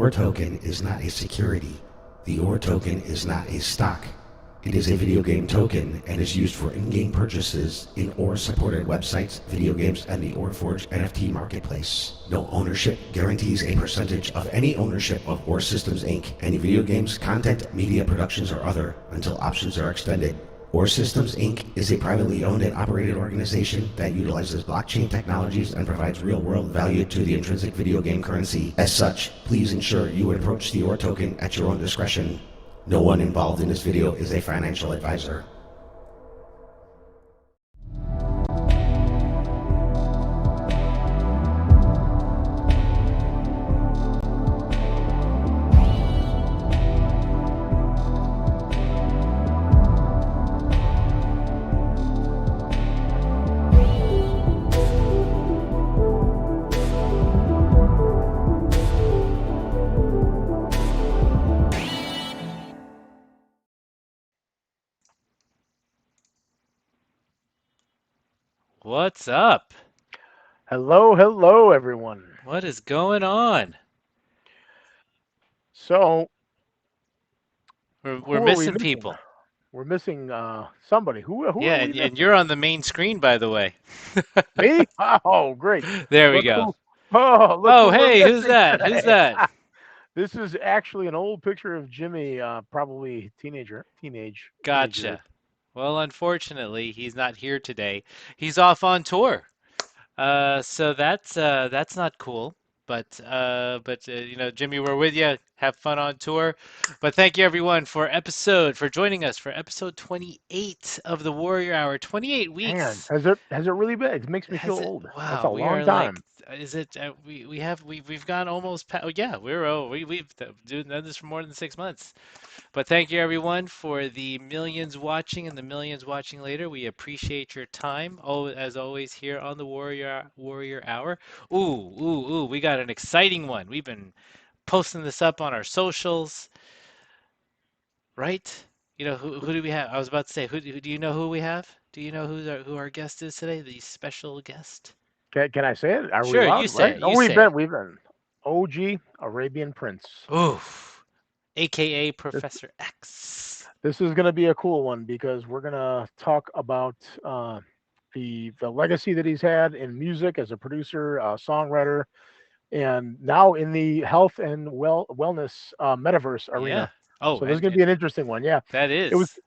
OR token is not a security. The OR token is not a stock. It is a video game token and is used for in-game purchases in OR-supported websites, video games, and the OR-Forge NFT marketplace. No ownership guarantees a percentage of any ownership of OR Systems Inc., any video games, content, media productions, or other, until options are extended. OR Systems Inc. is a privately owned and operated organization that utilizes blockchain technologies and provides real-world value to the intrinsic video game currency. As such, please ensure you approach the OR token at your own discretion. No one involved in this video is a financial advisor. What's up? Hello, everyone. What is going on? So We're missing people. We're missing somebody. Who Yeah, are we and you're on the main screen, by the way. Me? Oh, great. There we go. Look hey, who's that? Who's that? This is actually an old picture of Jimmy, probably teenage. Gotcha. Teenager. Well, unfortunately, he's not here today. He's off on tour. So that's not cool. But you know, Jimmy, we're with you. Have fun on tour. But thank you everyone for joining us for episode 28 of the Warrior Hour. 28 weeks. Man, has it really been? It makes me feel old. Wow, That's a we long are time. is it? We've gone almost. Oh yeah, we've done this for more than 6 months. But thank you everyone for the millions watching and the millions watching later. We appreciate your time. Oh, as always here on the Warrior Hour. Ooh, we got an exciting one. We've been posting this up on our socials, right? You know who do we have? I was about to say who do you know who we have? Do you know who our guest is today? The special guest. Can I say it? Are Sure, we allowed? you say Right? it. Oh, You say it. we've been OG Arabian Prince. Oof. AKA Professor X. This is going to be a cool one because we're going to talk about the legacy that he's had in music as a producer, songwriter, and now in the health and wellness metaverse arena. Yeah. Oh, So this is going to be an interesting one. Yeah, that it was is.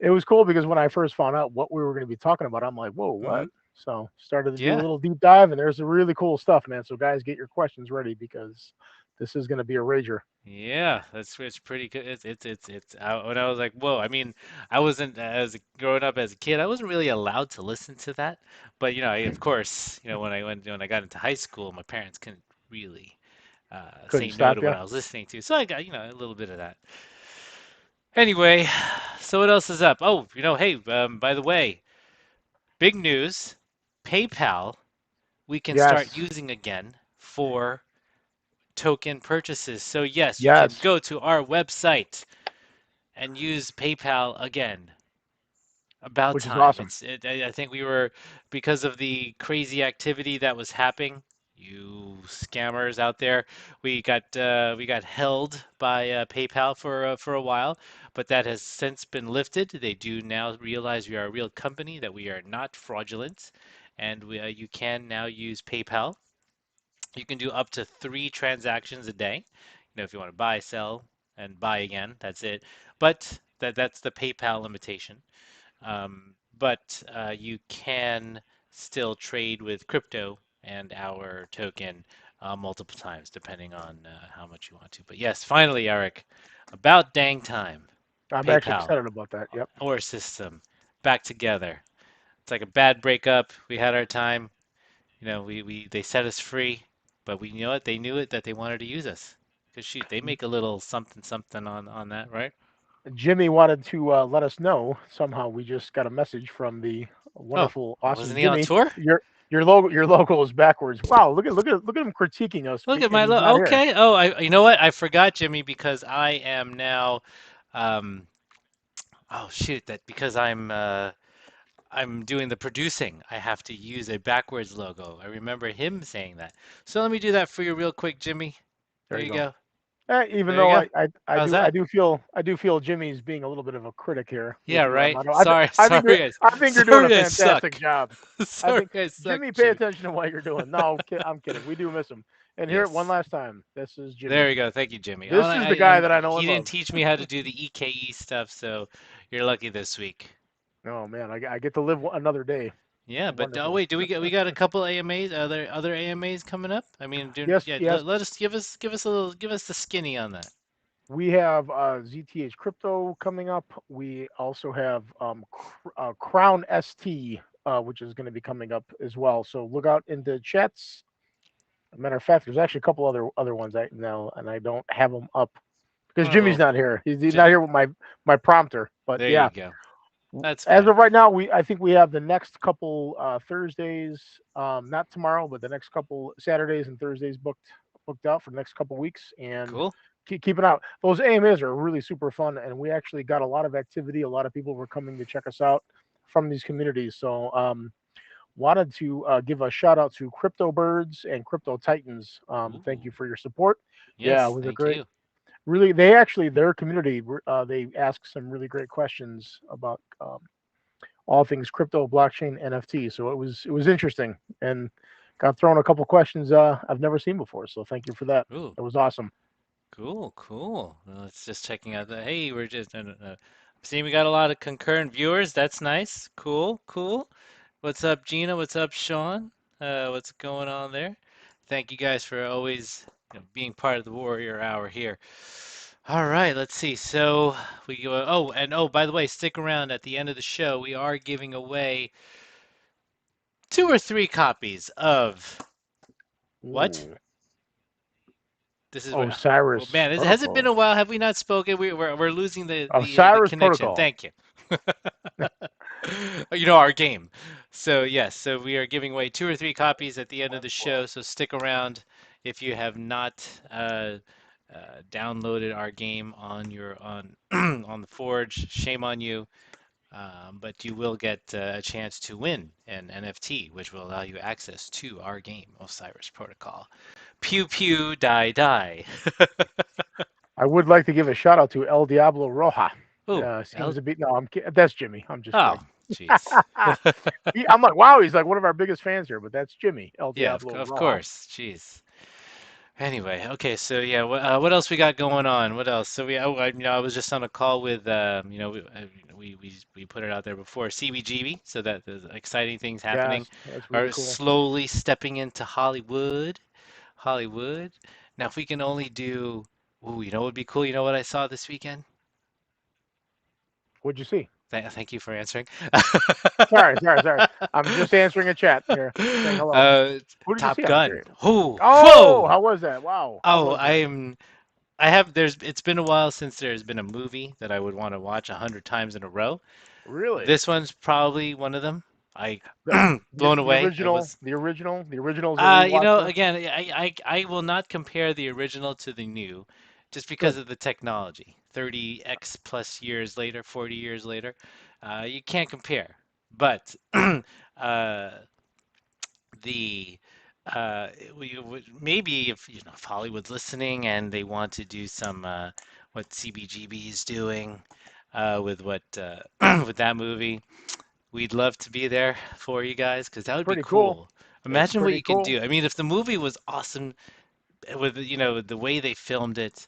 it was cool because when I first found out what we were going to be talking about, I'm like, whoa, what? So started to do a Yeah. little deep dive, and there's some really cool stuff, man. So guys, get your questions ready because this is going to be a rager. Yeah, it's pretty good. When I was like, whoa. I mean, I wasn't growing up as a kid. I wasn't really allowed to listen to that. But you know, of course, you know, when I got into high school, my parents couldn't really say Couldn't no stop to you. what I was listening to. So I got, you know, a little bit of that. Anyway, so what else is up? Oh, you know, hey, by the way, big news. PayPal we can start Yes, using again for token purchases. So yes, you can yes, go to our website and use PayPal again. About which is time. awesome. I think we were because of the crazy activity that was happening. You scammers out there, we got held by PayPal for a while, but that has since been lifted. They do now realize we are a real company, that we are not fraudulent, and you can now use PayPal. You can do up to 3 transactions a day. You know, if you want to buy, sell, and buy again, that's it. But that's the PayPal limitation. But you can still trade with crypto and our token multiple times, depending on how much you want to. But yes, finally, Eric, about dang time. I'm actually PayPal, excited about that. Yep. our system, back together. It's like a bad breakup. We had our time. You know, they set us free, but we knew it. They knew it that they wanted to use us. Because shoot, they make a little something something on that, right? Jimmy wanted to let us know. Somehow we just got a message from the Oh, wonderful, awesome wasn't he on Jimmy. tour? Your logo is backwards. Wow, look at him critiquing us, Look at and my he's look. not here. Okay. Oh, you know what? I forgot, Jimmy, because I am now, um, oh shoot, that because I'm doing the producing, I have to use a backwards logo. I remember him saying that. So let me do that for you real quick, Jimmy. There There you you go. go. Even There you though go. I How's do that? I do feel Jimmy's being a little bit of a critic here Yeah, with you, right. Armando. Sorry, sorry, I think you're doing a sorry, I fantastic suck. job. I Sorry, think I suck, Jimmy, pay Jimmy. attention to what you're doing. No, I'm kidding. We do miss him. And here one Yes. last time. This is There Jimmy. we go. Thank you, Jimmy. Oh, This is the guy that I know he and didn't love. teach me how to do the EKE stuff, so you're lucky this week. Oh man, I get to live another day. Yeah, but oh Wonderful. wait, do we got a couple AMAs? Other AMAs coming up? I mean, Yes, yeah. yes. Let us give us a little give us the skinny on that. We have ZTH Crypto coming up. We also have Crown ST, which is going to be coming up as well. So look out into chats. Matter of fact, there's actually a couple other ones I now, and I don't have them up because Oh Jimmy's well, not here. He's J not here with my prompter. But there yeah, you go. That's as fine. of right now, I think we have the next couple Thursdays, not tomorrow, but the next couple Saturdays and Thursdays booked out for the next couple weeks, and Cool. keep an eye out. Those AMAs are really super fun, and we actually got a lot of activity. A lot of people were coming to check us out from these communities. So wanted to give a shout out to Crypto Birds and Crypto Titans. Thank Ooh. you for your support. Yeah, it Yes, was a thank great. you. Really, they actually their community. They asked some really great questions about all things crypto, blockchain, NFT. So it was interesting and got thrown a couple questions I've never seen before. So thank you for that. Ooh. It was awesome. Cool, cool. Well, let's just checking out the. Hey, we're just seeing we got a lot of concurrent viewers. That's nice. Cool, cool. What's up, Gina? What's up, Sean? What's going on there? Thank you guys for always being part of the Warrior Hour here. All right, let's see. So we go. Oh, and oh, by the way, stick around at the end of the show. We are giving away 2 or 3 copies of what? Ooh. This is what. Oh Osiris man, has it been Protocol. a while? Have we not spoken? We're losing the Osiris connection. Protocol. Thank you. Our game. So yes, so we are giving away 2 or 3 copies at the end of the show. So stick around if you have not downloaded our game on your on on the Forge. Shame on you. But you will get a chance to win an NFT, which will allow you access to our game, Osiris Protocol. Pew pew die die. I would like to give a shout out to El Diablo Roja. Oh, Seems to be no. I'm kidding. That's Jimmy. I'm just oh, kidding. jeez. I'm like, wow, he's like one of our biggest fans here, but that's Jimmy El Yeah, Diablo of Roja. course. Jeez. Anyway, okay, so yeah, what else we got going on? What else? So I was just on a call with, we put it out there before, CBGB, so that there's exciting things happening Yes, that's really are cool. slowly stepping into Hollywood. Hollywood. Now, if we can only do, ooh, what would be cool? You know what I saw this weekend? What'd you see? Thank you for answering. Sorry. I'm just answering a chat here, saying hello. Uh, Who did you Top see? I'm Gun. curious. Whoa, Oh, whoa. how was that? Wow, how Oh, was that? it's been a while since there's been a movie that I would want to watch 100 times in a row. Really? This one's probably one of them. I The blown the away. It original, was the original is a rewatcher. again, I will not compare the original to the new just because Good. of the technology. 30x plus years later, 40 years later, you can't compare. But uh, the maybe if Hollywood's listening and they want to do some what CBGB is doing with what with that movie, we'd love to be there for you guys because that would be Pretty cool. cool. It's Imagine what pretty you can cool. do. I mean, if the movie was awesome with the way they filmed it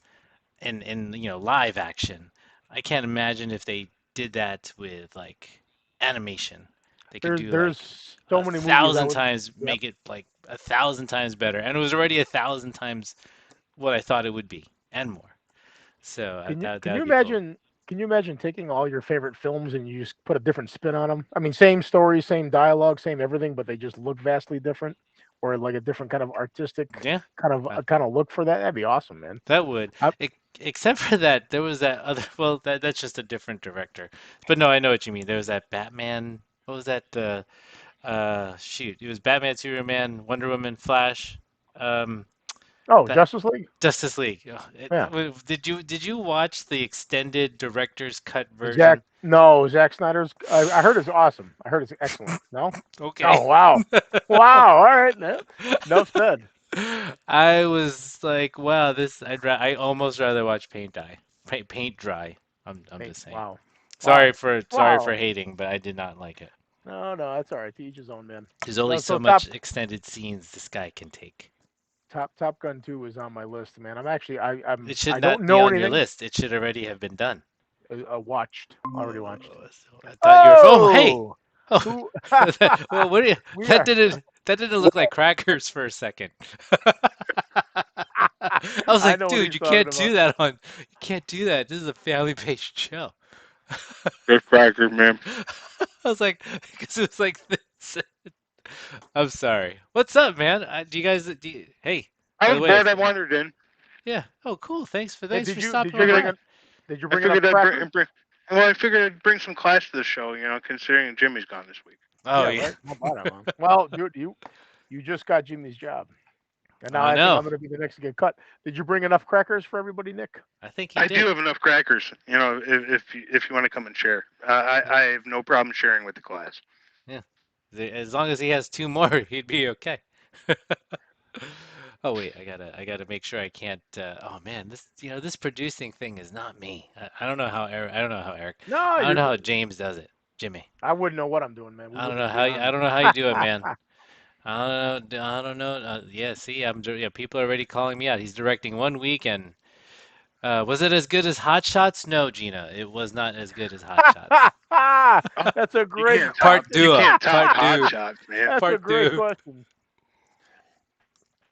in live action, I can't imagine if they did that with like animation. They could do There's like so a many movies I thousand would. times, Yep. make it like 1,000 times better, and it was already 1,000 times what I thought it would be and more. So that Can you would be cool. imagine? Can you imagine taking all your favorite films and you just put a different spin on them? I mean, same story, same dialogue, same everything, but they just look vastly different, or like a different kind of artistic Yeah, uh, kind of look for that. That'd be awesome, man. that would. I, Except for that, there was that other. Well, that's just a different director. But no, I know what you mean. There was that Batman. What was that? Shoot, it was Batman, Superman, Wonder Woman, Flash. Um, oh, that Justice League. Justice League. Ugh, Yeah. did you watch the extended director's cut Zack. version? No, Zack Snyder's. I heard it's awesome. I heard it's excellent. No. Okay. Oh wow. Wow. All right. No, enough said. I was like, wow, this I almost rather watch paint dry. I'm just saying. Wow. Sorry Wow. for Wow. hating, but I did not like it. No, that's all right. To each his own, man. There's only So so much top extended scenes this guy can take. Top Gun 2 is on my list, man. I'm actually It I should don't not be know on your anything. list. It should already have been done. Already watched. I thought you were. Oh, hey. Oh, Oh, who? well, what do you? We That are. didn't look like crackers for a second. I was I like, know what dude, he's you talking can't do about. that on. You can't do that. This is a family-based show. Good cracker, man. I was like, because it was like this. I'm sorry. What's up, man? Do you guys? Hey, I by the was way, bored. I wandered in. yeah. Oh, cool. Hey, Thanks for did stopping you on Figured bring by. did you I bring enough figured I'd crackers? well, I figured I'd bring some class to the show. Considering Jimmy's gone this week. Oh Yeah, yeah. right. How about it, man? Well, dude, you just got Jimmy's job, and now I I think I'm know. going to be the next to get cut. Did you bring enough crackers for everybody, Nick? I think he I do did. have enough crackers. If you want to come and share, I have no problem sharing with the class. Yeah. As long as he has two more, he'd be okay. Oh wait, I gotta make sure I can't. Oh man, this producing thing is not me. I don't know how Eric. I don't know how Eric. No, I don't you're know how good. James does it. Jimmy. I wouldn't know what I'm doing, man. We I don't wouldn't know even how. be on. I don't know how you do it, man. I don't know. I don't know. Yeah. See, yeah. People are already calling me out. He's directing one week, and was it as good as Hot Shots? No, Gina, it was not as good as Hot Shots. Oh, That's a you great can't top Part question. you two. can't top Part hot two. shots, man. That's a Part great two. question.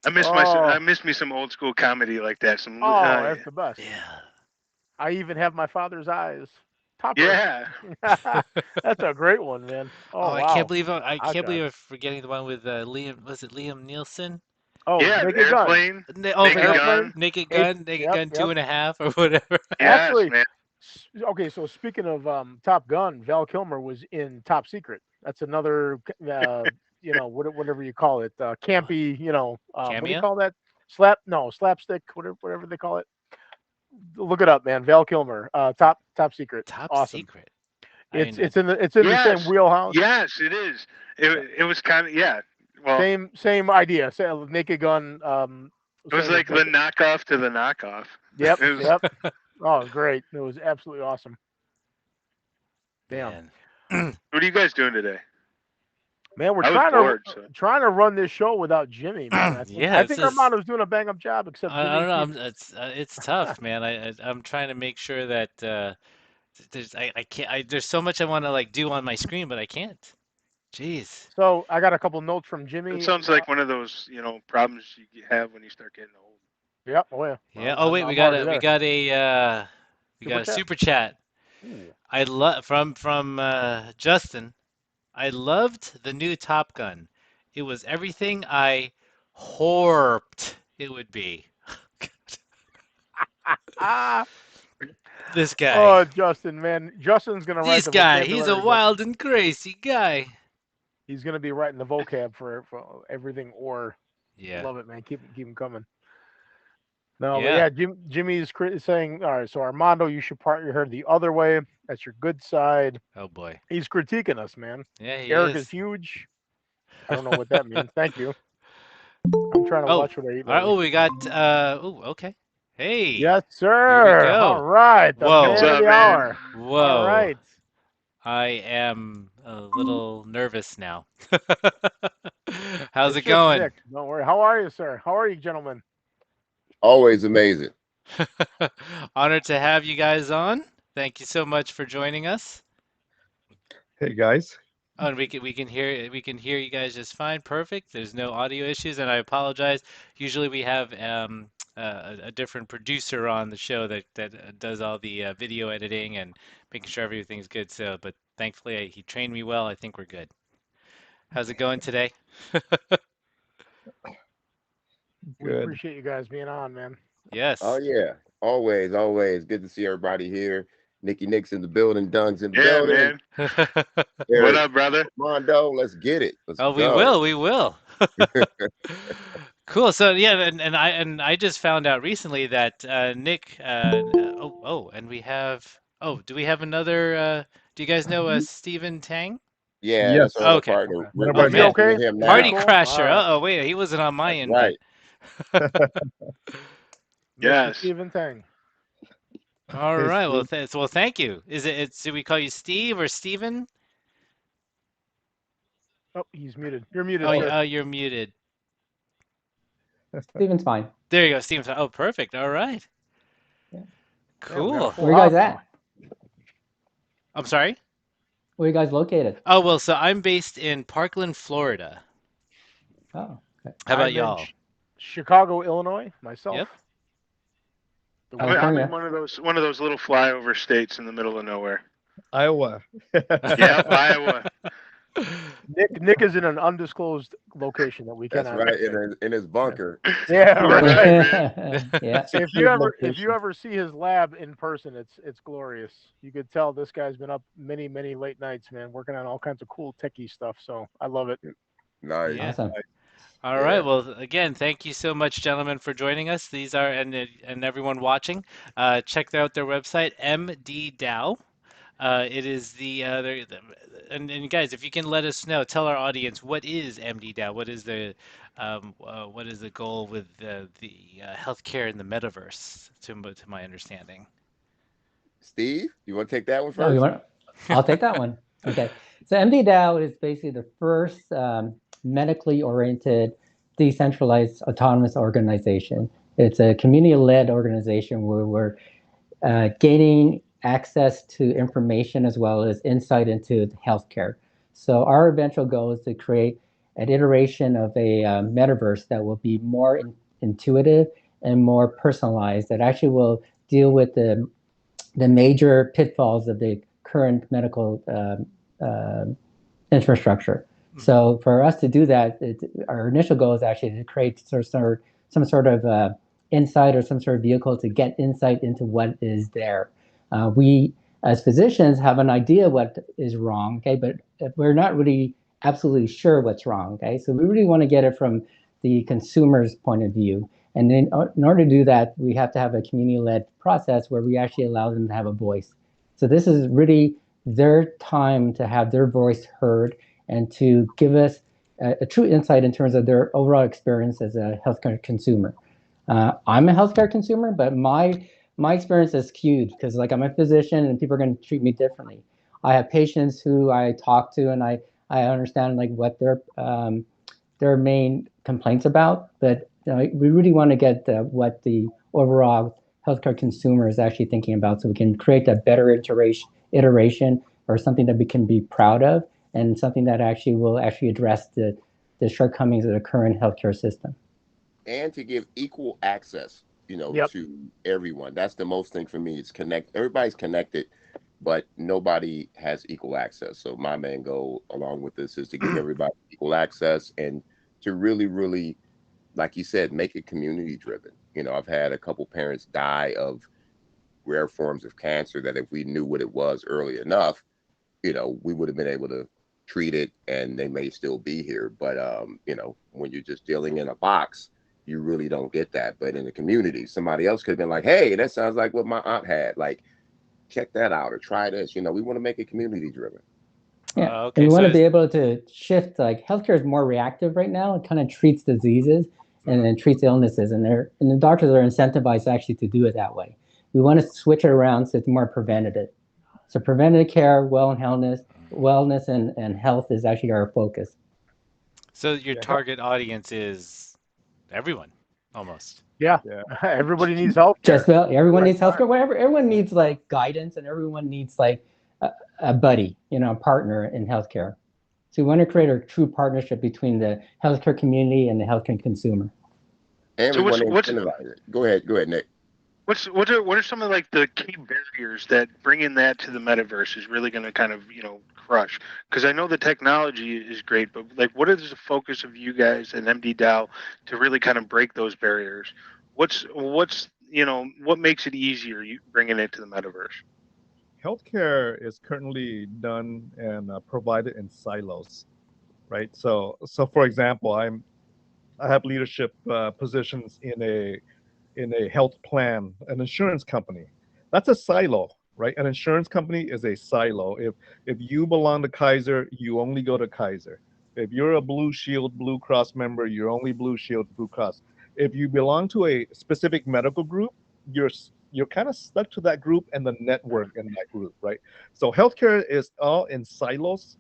I Oh, miss me some old school comedy like that. that's the best. Yeah. I even have my father's eyes. Topper. yeah. That's a great one, man. Oh, Oh wow. I Hot can't believe shots. I'm forgetting the one with Liam. Was it Liam Nielsen? Oh, Yeah, Naked Gun. airplane, Oh Naked yeah, Airplane. Gun. Naked Yep, Gun yep. 2.5 or whatever. Yes, Actually, man. okay. So speaking of Top Gun, Val Kilmer was in Top Secret. That's another, whatever you call it, campy. What do you Cameo? call that? Slapstick. Whatever they call it. Look it up, man. Val Kilmer. Top Secret. Top Awesome. Secret. I It's mean, it's in the same Yes, wheelhouse. yes, it is. It was kind of Well, Same idea. Naked Gun. it was Same as like the Naked. knockoff to the knockoff. Yep. It was Yep. Oh, great. It was absolutely awesome. Damn. man. What are you guys doing today? Man, we're I was bored, so trying to run this show without Jimmy, man. Yeah, I it's think just Armando's doing a bang up job, except I Jimmy don't know. keeps. It's tough, man. I'm trying to make sure that I can't. There's so much I want to like do on my screen, but I can't. Jeez. So I got a couple notes from it Jimmy. sounds like one of those problems you have when you start getting old. Yep. Oh yeah. Yeah. Well, Oh wait, I'm already we there. got Super a chat. super chat. Ooh. I love from Justin. I loved the new Top Gun. It was everything I hoped it would be. Ah. This guy. Oh, Justin, man. Justin's gonna write This the guy. He's a vocabulary book. wild and crazy guy. He's gonna be writing the vocab for everything. Or Yeah. love it, man. Keep him coming. No, but Yeah. yeah, Jimmy's saying, all right, so Armando, you should part your hair the other way. That's your good side. Oh boy. He's critiquing us, man. Yeah, he Eric is is. huge. I don't know what that means. Thank you. I'm trying to Oh, watch what I eat all right. lately. Oh, we got. Oh, okay. Hey, Yes, here we sir. All go. right, the Whoa. What's man of up, the man? hour. Whoa. All right. I am a little nervous now. How's It's it just going? Nick. Don't worry. How are you, sir? How are you, gentlemen? Always amazing. Honored to have you guys on. Thank you so much for joining us. Hey guys. Oh, and we can hear you guys just fine. Perfect. There's no audio issues, and I apologize. Usually we have a different producer on the show that does all the video editing and making sure everything's good. So, but thankfully he trained me well. I think we're good. How's it going today? We Good. appreciate you guys being on, man. Yes. Oh yeah. Always, always. Good to see everybody here. Nikki Nick's in the building, Dunn's in the Yeah, building. man. What Eric up, brother? Mondo, let's get it. Let's Oh, go. we will. Cool. So yeah, and I just found out recently that Nick. And we have. Oh, do we have another? Do you guys know Stephen Tang? Yeah, Yes. that's our other Okay. partner. Okay. We're Nobody Is he man. connecting okay? with him Is he Party now. cool? Crasher. All right. Uh-oh, wait, he wasn't on my That's invite. Yes. Stephen Tang. All Hey, right. Well, Steve. well, thank you. Do we call you Steve or Steven? Oh, he's muted. You're muted, Oh, sir. you're muted. Steven's fine. There you go, Steven. Oh, perfect. All right. Yeah. Yeah, we got a Cool. full Where you guys house now. at? I'm sorry. Where you guys located? Oh, well, so I'm based in Parkland, Florida. Oh, okay. How about I'm in y'all? Chicago, Illinois, myself. Yep. The I'm California. in one of those little flyover states in the middle of nowhere. Iowa. Yeah, Iowa. Nick is in an undisclosed location that we That's cannot. right, in his bunker. Yeah, Right, right. man. Yeah. If you ever see his lab in person, it's glorious. You could tell this guy's been up many late nights, man, working on all kinds of cool techie stuff. So I love it. Nice. Yeah. Awesome. All Yeah. right. Well, again, thank you so much, gentlemen, for joining us. These are and everyone watching. Check out their website, MdDAO. It is and guys, if you can let us know, tell our audience what is MdDAO. What is the goal with the healthcare in the metaverse? To my understanding. Steve, you want to take that one No, you first? want? I'll take that one. Okay. So MdDAO is basically the first medically oriented, decentralized, autonomous organization. It's a community-led organization where we're gaining access to information as well as insight into healthcare. So our eventual goal is to create an iteration of a metaverse that will be more intuitive and more personalized, that actually will deal with the major pitfalls of the current medical infrastructure. So for us to do that, our initial goal is actually to create some sort of insight or some sort of vehicle to get insight into what is there. We, as physicians, have an idea what is wrong, okay, but we're not really absolutely sure what's wrong, okay? So we really want to get it from the consumer's point of view. And in order to do that, we have to have a community-led process where we actually allow them to have a voice. So this is really their time to have their voice heard and to give us a true insight in terms of their overall experience as a healthcare consumer. I'm a healthcare consumer, but my experience is skewed because, like, I'm a physician and people are going to treat me differently. I have patients who I talk to and I understand like what their main complaints about, but we really want to get what the overall healthcare consumer is actually thinking about, so we can create a better iteration or something that we can be proud of, and something that actually will actually address the shortcomings of the current healthcare system. And to give equal access, Yep. to everyone. That's the most thing for me. It's everybody's connected, but nobody has equal access. So my main goal along with this is to give everybody equal access and to really, like you said, make it community driven. I've had a couple parents die of rare forms of cancer that if we knew what it was early enough, we would have been able to treat it and they may still be here. But, when you're just dealing in a box, you really don't get that. But in the community, somebody else could have been like, hey, that sounds like what my aunt had. Like, check that out or try this. We want to make it community driven. Yeah, Okay, and we so want to be able to shift. Like, healthcare is more reactive right now. It kind of treats diseases and then treats illnesses, and the doctors are incentivized actually to do it that way. We want to switch it around so it's more preventative. So preventative care, wellness and health is actually our focus. So your Yeah. target audience is everyone, almost. Yeah. Yeah. Everybody needs health Just care. about everyone Right. needs healthcare. Whatever, everyone needs like guidance, and everyone needs like a buddy, a partner in healthcare. So we want to create a true partnership between the healthcare community and the healthcare consumer. And So we want to what's incentivize it. Go ahead, Nick. what are some of like the key barriers that bringing that to the metaverse is really going to kind of crush? Because I know the technology is great, but like, what is the focus of you guys and MdDAO to really kind of break those barriers? What makes it easier bringing it to the metaverse? Healthcare is currently done and provided in silos, right? So for example, I have leadership positions in a health plan, an insurance company. That's a silo, right? An insurance company is a silo. If you belong to Kaiser, you only go to Kaiser. If you're a Blue Shield, Blue Cross member, you're only Blue Shield, Blue Cross. If you belong to a specific medical group, you're kind of stuck to that group and the network in that group, right? So healthcare is all in silos.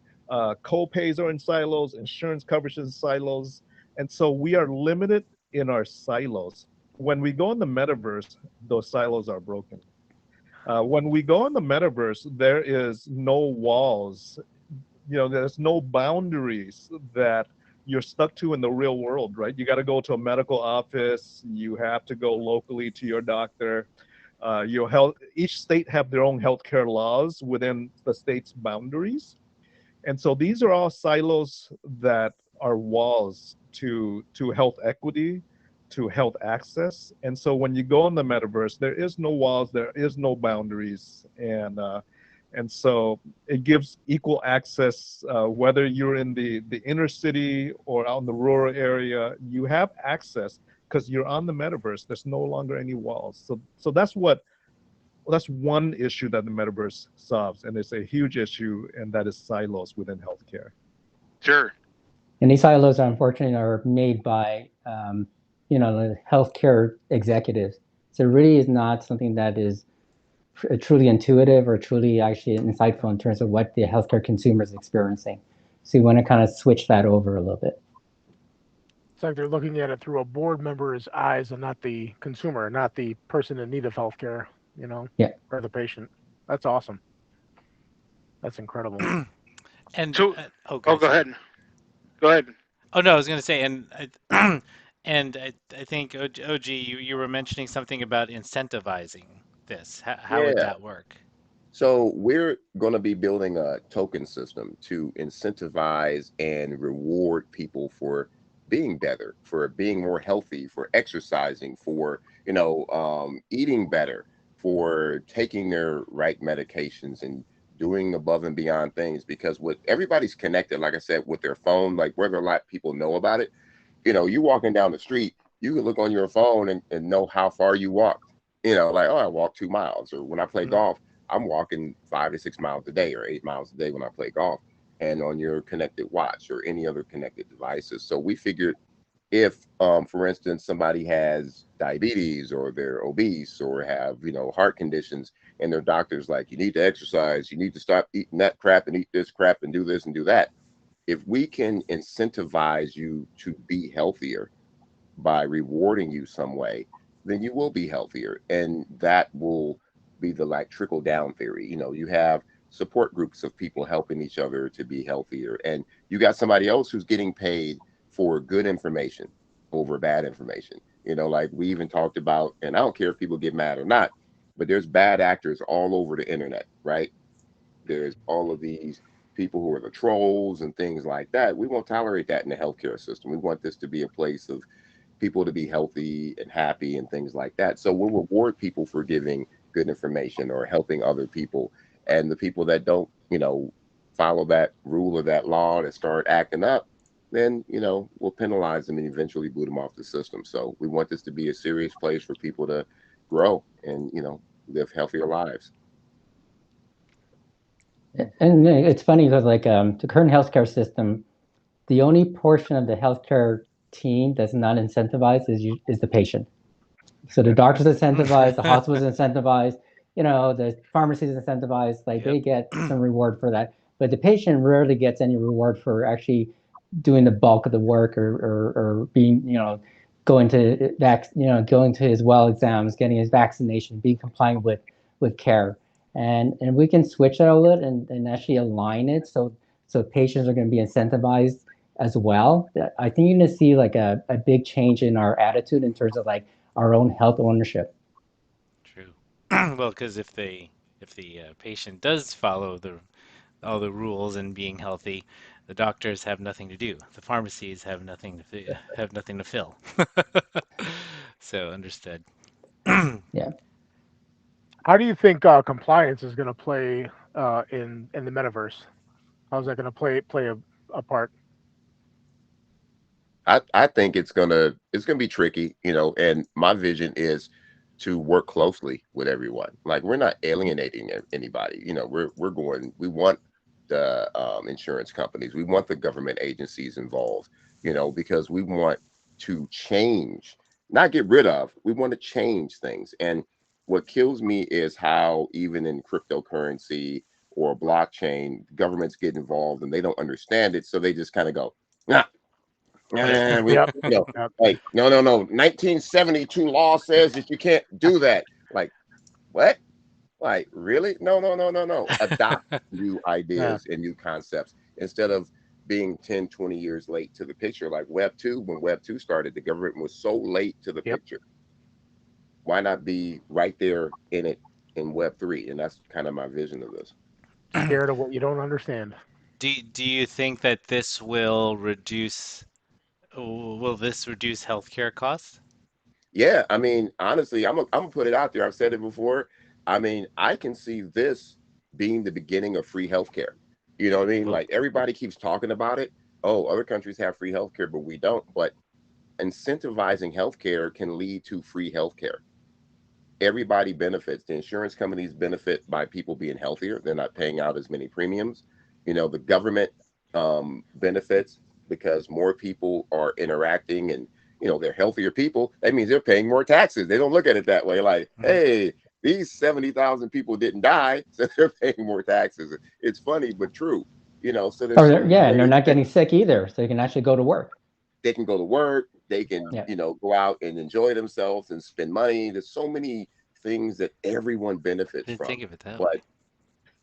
Co-pays are in silos, insurance coverage is in silos, and so we are limited in our silos. When we go in the metaverse, those silos are broken. When we go in the metaverse, there is no walls. There's no boundaries that you're stuck to in the real world, right? You got to go to a medical office. You have to go locally to your doctor. Your health. Each state have their own healthcare laws within the state's boundaries, and so these are all silos that are walls to health equity, to health access. And so when you go in the metaverse, there is no walls, there is no boundaries, and so it gives equal access, whether you're in the inner city or out in the rural area. You have access because you're on the metaverse. There's no longer any walls. So that's one issue that the metaverse solves, and it's a huge issue, and that is silos within healthcare. Sure. And these silos, unfortunately, are made by the healthcare executives. So it really is not something that is truly intuitive or truly actually insightful in terms of what the healthcare consumer is experiencing. So you want to kind of switch that over a little bit. It's like they're looking at it through a board member's eyes and not the consumer, not the person in need of healthcare, Yeah. or the patient. That's awesome. That's incredible. And So, go go ahead. Go ahead. Oh no, I was going to say, and and I think OG, you were mentioning something about incentivizing this. How would Yeah. that work? So we're going to be building a token system to incentivize and reward people for being better, for being more healthy, for exercising, for eating better, for taking their right medications and doing above and beyond things. Because with everybody's connected, like I said, with their phone, like whether a lot of people know about it, you walking down the street, you can look on your phone and know how far you walked. Like, oh, I walked 2 miles, or when I play golf, I'm walking 5 to 6 miles a day or 8 miles a day when I play golf, and on your connected watch or any other connected devices. So we figured if, for instance, somebody has diabetes or they're obese or have, heart conditions, and their doctor's like, you need to exercise, you need to stop eating that crap and eat this crap and do this and do that. If we can incentivize you to be healthier by rewarding you some way, then you will be healthier. And that will be the like trickle down theory. You have support groups of people helping each other to be healthier. And you got somebody else who's getting paid for good information over bad information. Like we even talked about, and I don't care if people get mad or not, but there's bad actors all over the internet, right? There's all of these people who are the trolls and things like that. We won't tolerate that in the healthcare system. We want this to be a place of people to be healthy and happy and things like that. So we'll reward people for giving good information or helping other people. And the people that don't, follow that rule or that law and start acting up, then, we'll penalize them and eventually boot them off the system. So we want this to be a serious place for people to grow and, live healthier lives. And it's funny because the current healthcare system, the only portion of the healthcare team that's not incentivized is the patient. So the doctors incentivized, the hospitals incentivized, the pharmacies incentivized, they get some reward for that. But the patient rarely gets any reward for actually doing the bulk of the work or being, going to his well exams, getting his vaccination, being compliant with care. And we can switch that a little and actually align it so patients are going to be incentivized as well. I think you're going to see a big change in our attitude in terms of our own health ownership. True. Well, because if the patient does follow all the rules and being healthy, the doctors have nothing to do. The pharmacies have nothing to fill. So understood. Yeah. How do you think compliance is going to play in the metaverse? How's that going to play a part? I think it's gonna be tricky, and my vision is to work closely with everyone. Like we're not alienating anybody. We want the insurance companies, we want the government agencies involved, because we want to change not get rid of. We want to change things. And what kills me is how even in cryptocurrency or blockchain, governments get involved and they don't understand it, so they just kind of go, nah, and we, Yep. you know, Yep. like, no. 1972 law says that you can't do that. Like, what? Like, really? No. Adopt new Yeah. ideas and new concepts instead of being 10, 20 years late to the picture. Like Web 2, when Web 2 started, the government was so late to the Yep. picture. Why not be right there in it in Web 3? And that's kind of my vision of this. Scared of what you don't understand. Do you think that this will reduce healthcare costs? Yeah, I mean, honestly, I'm gonna put it out there. I've said it before. I mean, I can see this being the beginning of free healthcare. You know what I mean? Well, Like everybody keeps talking about it. Oh, other countries have free healthcare, but we don't. But incentivizing healthcare can lead to free healthcare. Everybody benefits. The insurance companies benefit by people being healthier. They're not paying out as many premiums. You know, the government benefits because more people are interacting and, you know, they're healthier people. That means they're paying more taxes. They don't look at it that way. Like, hey, these 70,000 people didn't die, so they're paying more taxes. It's funny, but true. You know, so there's so many and they're ways not getting sick either, so they can actually go to work. they can go to work, they can, Yeah. you know, go out and enjoy themselves and spend money. There's so many things that everyone benefits Didn't from. think of it that But way.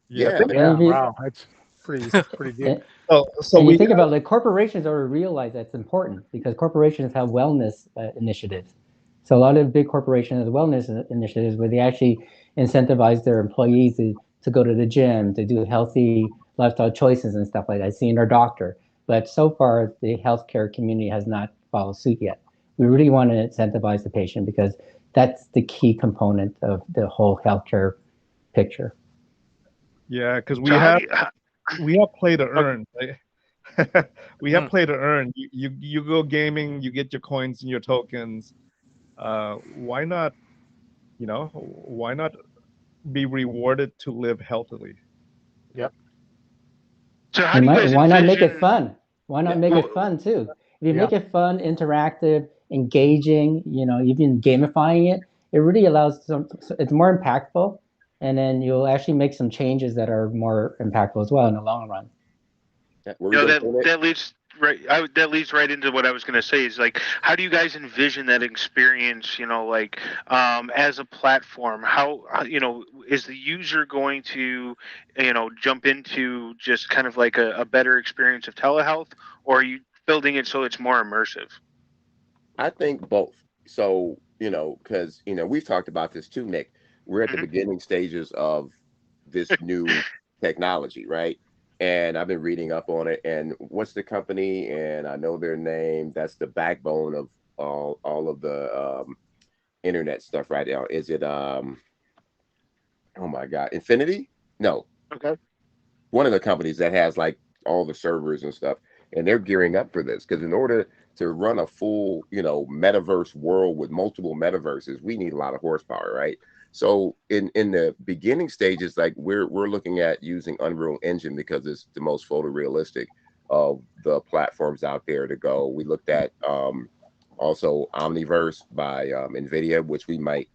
yeah, Yeah. And if you, Wow. That's pretty deep. and, So and you we think about like corporations already realize that's important because corporations have wellness initiatives. So a lot of big corporations have wellness initiatives where they actually incentivize their employees to go to the gym, to do healthy lifestyle choices and stuff like that, seeing their doctor. But so far, the healthcare community has not followed suit yet. We really want to incentivize the patient because that's the key component of the whole healthcare picture. yeah, because So how do you, we have play to earn. Right? We have Mm. play to earn. You go gaming, you get your coins and your tokens. Why not? You know, why not be rewarded to live healthily? Yep. so how do you guys Why not make it envision? fun? Why not make Well, it fun too? If you Yeah. make it fun, interactive, engaging, even gamifying it, it really allows it's more impactful, and then you'll actually make some changes that are more impactful as well in the long run. were you you know going to say that? that leads right. That leads right into what I was going to say. Is like, how do you guys envision that experience? You know, like as a platform, you know, is the user going to, you know, jump into just kind of like a better experience of telehealth, or are you building it so it's more immersive? I think both. So, you know, because, you know, we've talked about this too, Nick. We're at the Hmm. beginning stages of this new technology, right? And I've been reading up on it. And what's the company? And I know their name. That's the backbone of all of the internet stuff right now. Is it oh my God, Infinity? No, Okay. one of the companies that has like all the servers and stuff, and they're gearing up for this because in order to run a full, you know, metaverse world with multiple metaverses, we need a lot of horsepower, right? So in the beginning stages, like we're looking at using Unreal Engine because it's the most photorealistic of the platforms out there to go. We looked at also Omniverse by NVIDIA, which we might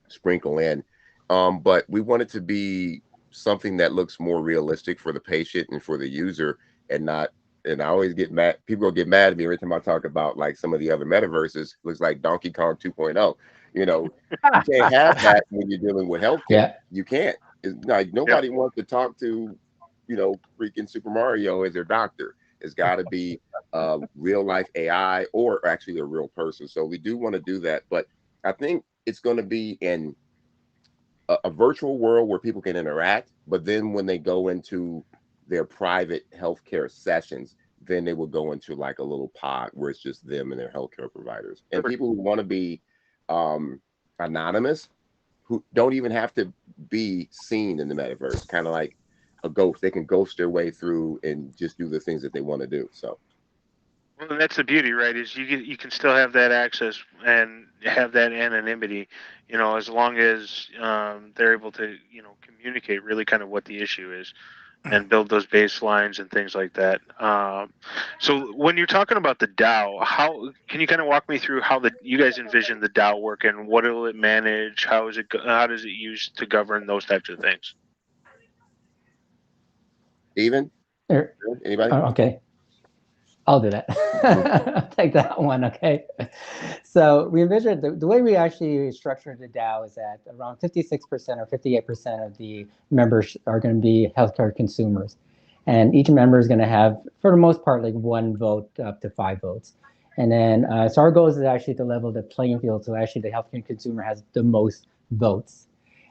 sprinkle in. But we want it to be something that looks more realistic for the patient and for the user and not. And I always get mad. People will get mad at me every time I talk about like some of the other metaverses. Looks like Donkey Kong 2.0. You know, you can't have that when you're dealing with healthcare. Yeah. You can't. It's like nobody wants to talk to, you know, freaking Super Mario as their doctor. It's got to be real life AI or actually a real person. So we do want to do that, but I think it's going to be in a virtual world where people can interact, but then when they go into their private healthcare sessions, then they will go into like a little pod where it's just them and their healthcare providers. And people who want to be anonymous, who don't even have to be seen in the metaverse, kind of like a ghost. They can ghost their way through and just do the things that they want to do. So Well, and that's the beauty, right? Is you can still have that access and have that anonymity, you know, as long as they're able to, you know, communicate really kind of what the issue is. and build those baselines and things like that. So when you're talking about the DAO, how can you kind of walk me through how you guys envision the DAO work, and what will it manage? How does it use to govern those types of things? Steven? Er, Anybody? Okay. I'll do that. I'll take that one, okay? So we envision the way we actually structured the DAO is that around 56% or 58% of the members are going to be healthcare consumers. And each member is going to have, for the most part, like 1 vote up to 5 votes. And then, so our goal is actually to level the playing field so actually the healthcare consumer has the most votes.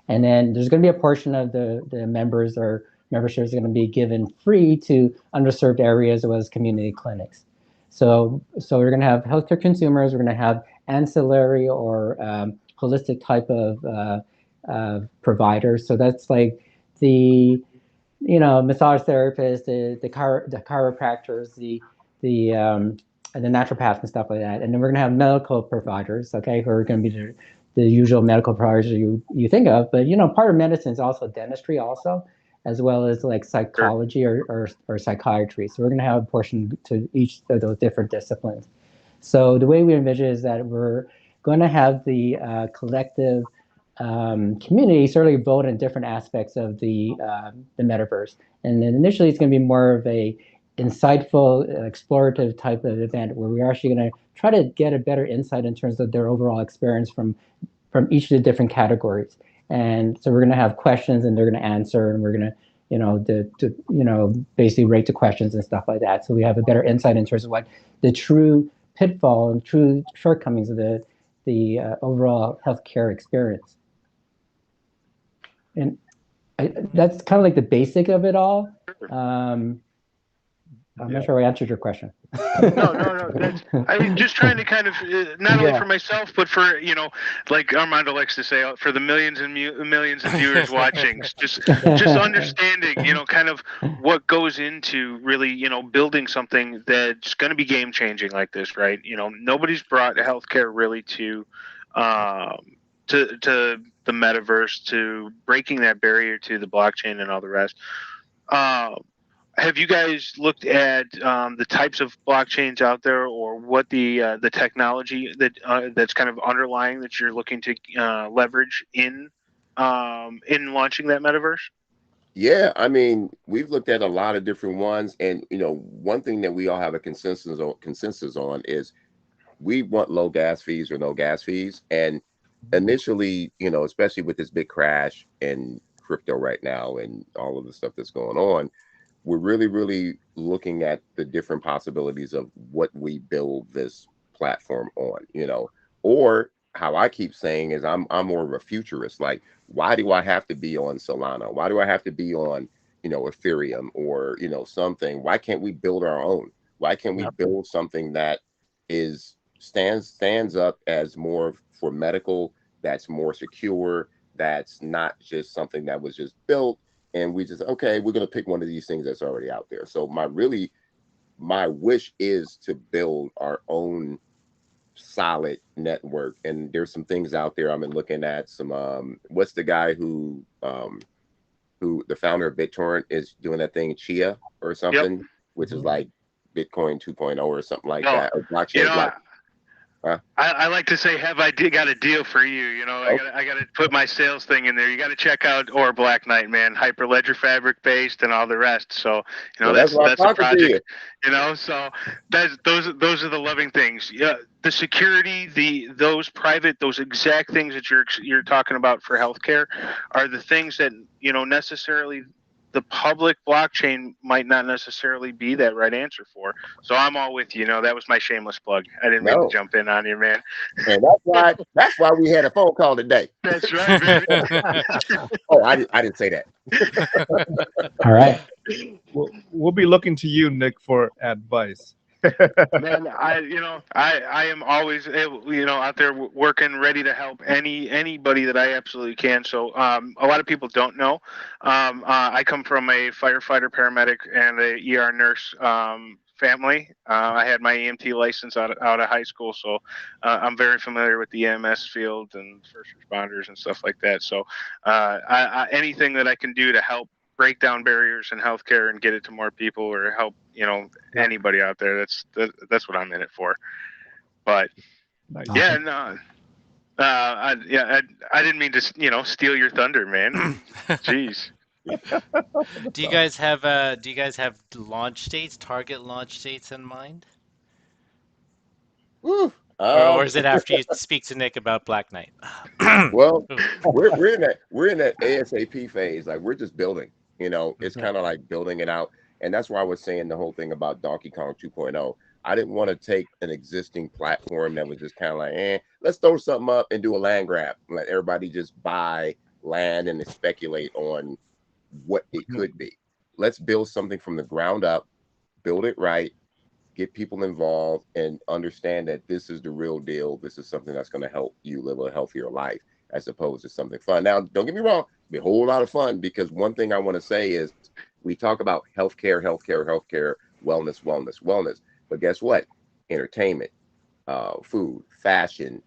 And then there's going to be a portion of the members or membership is going to be given free to underserved areas as well as community clinics. So we're going to have healthcare consumers. We're going to have ancillary or holistic type of providers. So that's like the massage therapists, the chiropractors, the naturopaths and stuff like that. And then we're going to have medical providers, okay, who are going to be the usual medical providers you think of. But part of medicine is also dentistry also, as well as like psychology or psychiatry. So we're going to have a portion to each of those different disciplines. So the way we envision is that we're going to have the collective community certainly vote in different aspects of the metaverse. And then initially it's going to be more of a insightful, explorative type of event where we're actually going to try to get a better insight in terms of their overall experience from each of the different categories. And so we're going to have questions and they're going to answer, and we're going to basically rate the questions and stuff like that. So we have a better insight in terms of what the true pitfall and true shortcomings of the overall healthcare experience. And that's kind of like the basic of it all. I'm not sure I answered your question. No. I mean, just trying to kind of not only for myself, but for like Armando likes to say, for the millions and millions of viewers watching, just understanding, kind of what goes into really, building something that's going to be game changing like this, right? Nobody's brought healthcare really to the metaverse, to breaking that barrier to the blockchain and all the rest. Have you guys looked at the types of blockchains out there, or what the technology that's kind of underlying that you're looking to leverage in launching that metaverse? Yeah, I mean, we've looked at a lot of different ones, and one thing that we all have a consensus on is we want low gas fees or no gas fees. And initially, especially with this big crash in crypto right now and all of the stuff that's going on, we're really, really looking at the different possibilities of what we build this platform on, or how I keep saying is I'm more of a futurist. Like, why do I have to be on Solana? Why do I have to be on, Ethereum or, something? Why can't we build our own? Why can't we build something that stands up as more for medical, that's more secure, that's not just something that was just built and we just, okay, we're going to pick one of these things that's already out there. So my wish is to build our own solid network. And there's some things out there. I've been looking at some, what's the guy who the founder of BitTorrent is doing that thing, Chia or something, which is like Bitcoin 2.0 or something like that. Or blockchain. I like to say, have I got a deal for you? I got to put my sales thing in there. You got to check out Or Black Knight, man. Hyperledger Fabric based and all the rest. So that's a project. So those are the loving things. Yeah, the security, those exact things that you're talking about for healthcare are the things that necessarily the public blockchain might not necessarily be that right answer for. So I'm all with you. That was my shameless plug. I didn't mean to jump in on you, man. And that's why we had a phone call today. That's right, baby. Oh, I didn't say that. All right. We'll be looking to you, Nick, for advice. Man, I am always out there working, ready to help anybody that I absolutely can. So a lot of people don't know. I come from a firefighter, paramedic, and a ER nurse family. I had my EMT license out of high school, so I'm very familiar with the EMS field and first responders and stuff like that. So anything that I can do to help break down barriers in healthcare and get it to more people, or help anybody out there. That's what I'm in it for. But Nice. yeah, no. I didn't mean to, steal your thunder, man. Jeez. Do you guys have launch dates, target launch dates in mind? Woo. Or is it after you speak to Nick about Black Knight? Well, we're in that ASAP phase. Like, we're just building. It's kind of like building it out, and that's why I was saying the whole thing about Donkey Kong 2.0. I didn't want to take an existing platform that was just kind of like, let's throw something up and do a land grab, let everybody just buy land and speculate on what it could be. Let's build something from the ground up, build it right, get people involved, and understand that this is the real deal. This is something that's going to help you live a healthier life, as opposed to something fun. Now, don't get me wrong, it'll be a whole lot of fun, because one thing I want to say is we talk about healthcare, wellness. But guess what? Entertainment, food, fashion,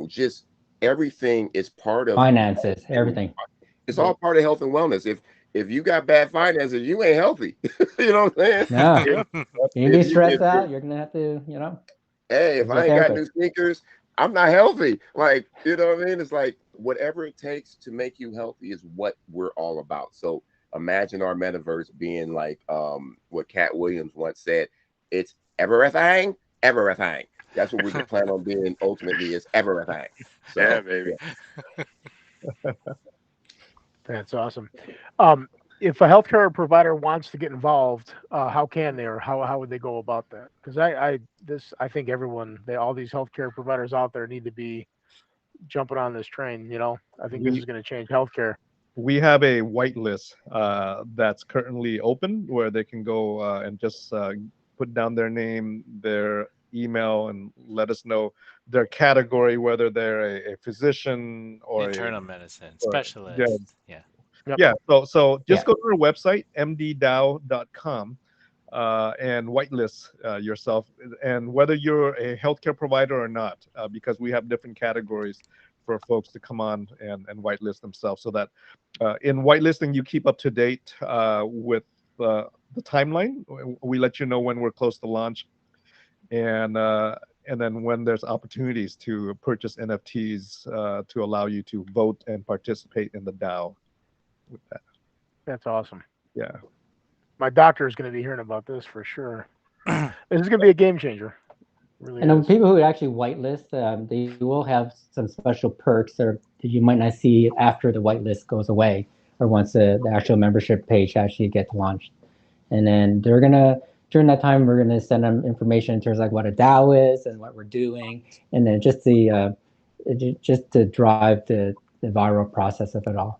just everything is part of finances, everything. It's all part of health and wellness. If you got bad finances, you ain't healthy. You know what I'm saying? No, you be stressed out. You're gonna have to, Hey, if I ain't got new sneakers, I'm not healthy. Like, you know what I mean? It's like whatever it takes to make you healthy is what we're all about. So imagine our metaverse being like what Cat Williams once said, it's everything. That's what we can plan on being ultimately, is everything. So, yeah, baby. Yeah. That's awesome. If a healthcare provider wants to get involved, how can they, or how would they go about that? Because I think all these healthcare providers out there need to be jumping on this train. I think this is going to change healthcare. We have a whitelist that's currently open, where they can go and just put down their name, their email, and let us know their category, whether they're a physician or internal medicine specialist. Yeah. Yep. Yeah. So just go to our website, MdDAO.com, and whitelist yourself, and whether you're a healthcare provider or not, because we have different categories for folks to come on and whitelist themselves, so that in whitelisting you keep up to date with the timeline. We let you know when we're close to launch, and then when there's opportunities to purchase NFTs to allow you to vote and participate in the DAO with that. That's awesome. Yeah. My doctor is going to be hearing about this for sure. This is going to be a game changer. Really and people who actually whitelist, they will have some special perks that you might not see after the whitelist goes away, or once the actual membership page actually gets launched. And then during that time, we're gonna send them information in terms of like what a DAO is and what we're doing, and then just to drive the viral process of it all.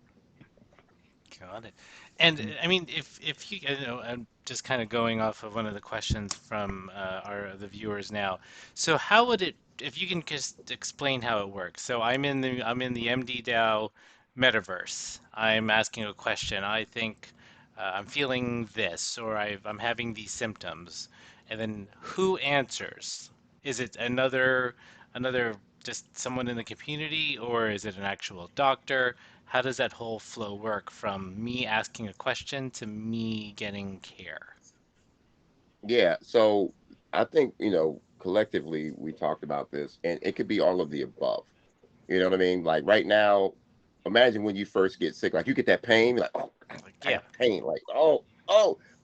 Got it. And I mean, if you, I'm just kind of going off of one of the questions from the viewers now. So how would it, if you can just explain how it works? So I'm in the MdDAO metaverse. I'm asking a question. I think I'm feeling this, or I'm having these symptoms, and then who answers? Is it another just someone in the community, or is it an actual doctor? How does that whole flow work from me asking a question to me getting care? Yeah. So I think, collectively we talked about this, and it could be all of the above. You know what I mean? Like right now, imagine when you first get sick, like you get that pain, like, oh, I have pain. Like, oh,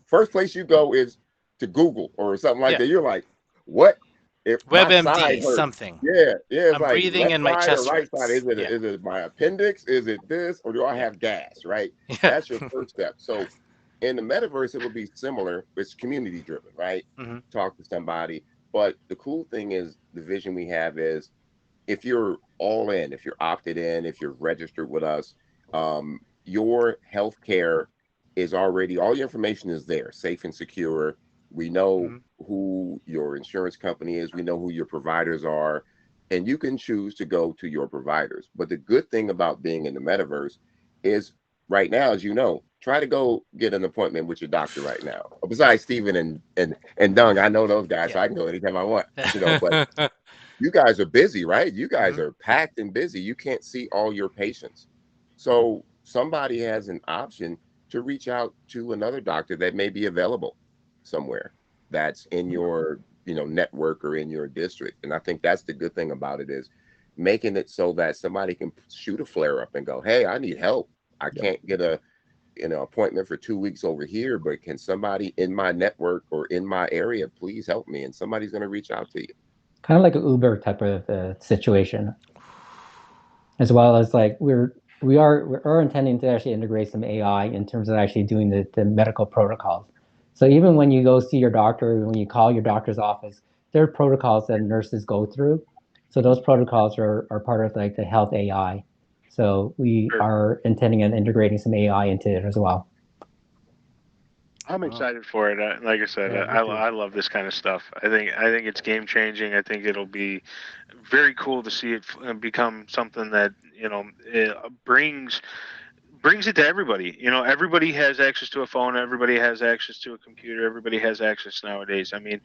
first place you go is to Google or something like that. You're like, what? If WebMD, something. Yeah. It's I'm like breathing and my chest right side. hurts. Is it my appendix? Is it this? Or do I have gas? Right? That's your first step. So in the metaverse, it will be similar. It's community driven, right? Mm-hmm. Talk to somebody. But the cool thing is, the vision we have is, if you're all in, if you're opted in, if you're registered with us, your healthcare is already, all your information is there, safe and secure. We know who your insurance company is. We know who your providers are. And you can choose to go to your providers. But the good thing about being in the metaverse is, right now, as you know, try to go get an appointment with your doctor right now. Besides Steven and Dung, I know those guys, so I can go anytime I want. But you guys are busy, right? You guys are packed and busy. You can't see all your patients. So somebody has an option to reach out to another doctor that may be available somewhere that's in your network or in your district. And I think that's the good thing about it, is making it so that somebody can shoot a flare up and go, hey, I need help. I can't get a appointment for 2 weeks over here, but can somebody in my network or in my area please help me? And somebody's going to reach out to you. Kind of like an Uber type of situation, as well as like we are intending to actually integrate some AI in terms of actually doing the medical protocols. So even when you go see your doctor, when you call your doctor's office, there are protocols that nurses go through. So those protocols are part of like the health AI. So we are intending on integrating some AI into it as well. I'm excited for it. Like I said, I love this kind of stuff. I think it's game changing. I think it'll be very cool to see it become something that it brings it to everybody. Everybody has access to a phone. Everybody has access to a computer. Everybody has access nowadays. I mean,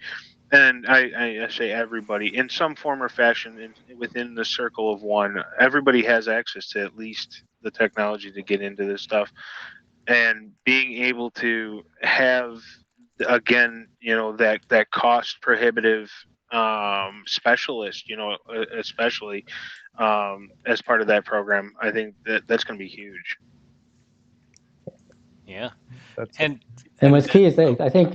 and I say everybody in some form or fashion within the circle of one. Everybody has access to at least the technology to get into this stuff, and being able to have again, that cost prohibitive specialist, especially as part of that program. I think that's going to be huge. Yeah. And what's key is that I think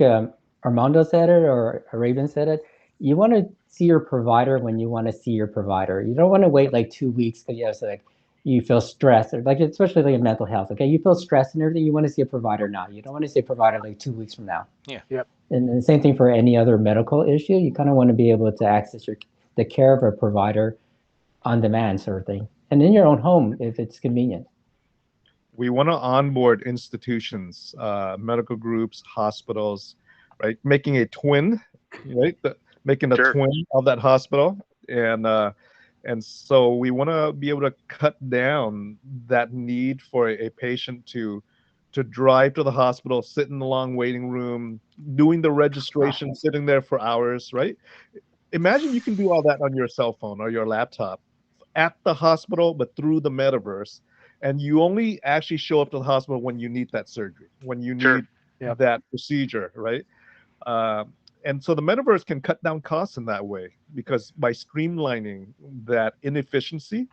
Armando said it, or Arabian said it. You want to see your provider when you want to see your provider. You don't want to wait like 2 weeks because you feel stressed, or like especially like in mental health. Okay, you feel stressed and everything. You want to see a provider now. You don't want to see a provider like 2 weeks from now. Yeah. Yep. And the same thing for any other medical issue. You kind of want to be able to access the care of a provider on demand, sort of thing, and in your own home if it's convenient. We want to onboard institutions, medical groups, hospitals, right? Making a twin, right? Making a twin of that hospital, and so we want to be able to cut down that need for a patient to drive to the hospital, sit in the long waiting room, doing the registration, sitting there for hours, right? Imagine you can do all that on your cell phone or your laptop at the hospital, but through the metaverse. And you only actually show up to the hospital when you need that surgery, when you need that procedure, right? And so the metaverse can cut down costs in that way, because by streamlining that inefficiency,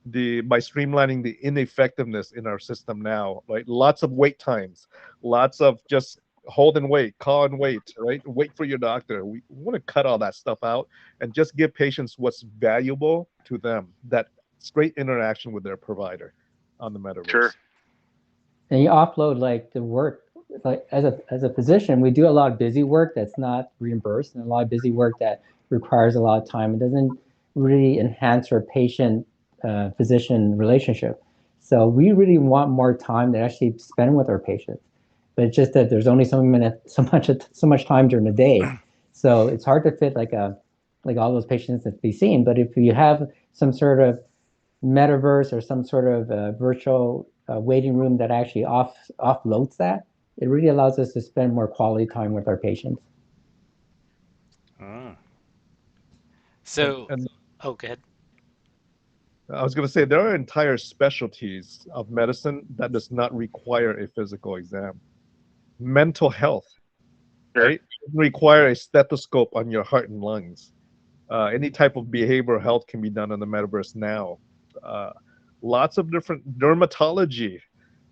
by streamlining the ineffectiveness in our system now, right? Lots of wait times, lots of just hold and wait, call and wait, right? Wait for your doctor. We want to cut all that stuff out and just give patients what's valuable to them, that straight interaction with their provider on the metaverse. Sure. And you offload like the work. Like as a physician, we do a lot of busy work that's not reimbursed, and a lot of busy work that requires a lot of time. It doesn't really enhance our patient physician relationship. So we really want more time to actually spend with our patients. But it's just that there's only so much time during the day, so it's hard to fit like all those patients that be seen. But if you have some sort of metaverse or some sort of virtual waiting room that actually offloads that, it really allows us to spend more quality time with our patients. So, go ahead. I was going to say, there are entire specialties of medicine that does not require a physical exam. Mental health, right? It doesn't require a stethoscope on your heart and lungs. Any type of behavioral health can be done in the metaverse now. Lots of different dermatology,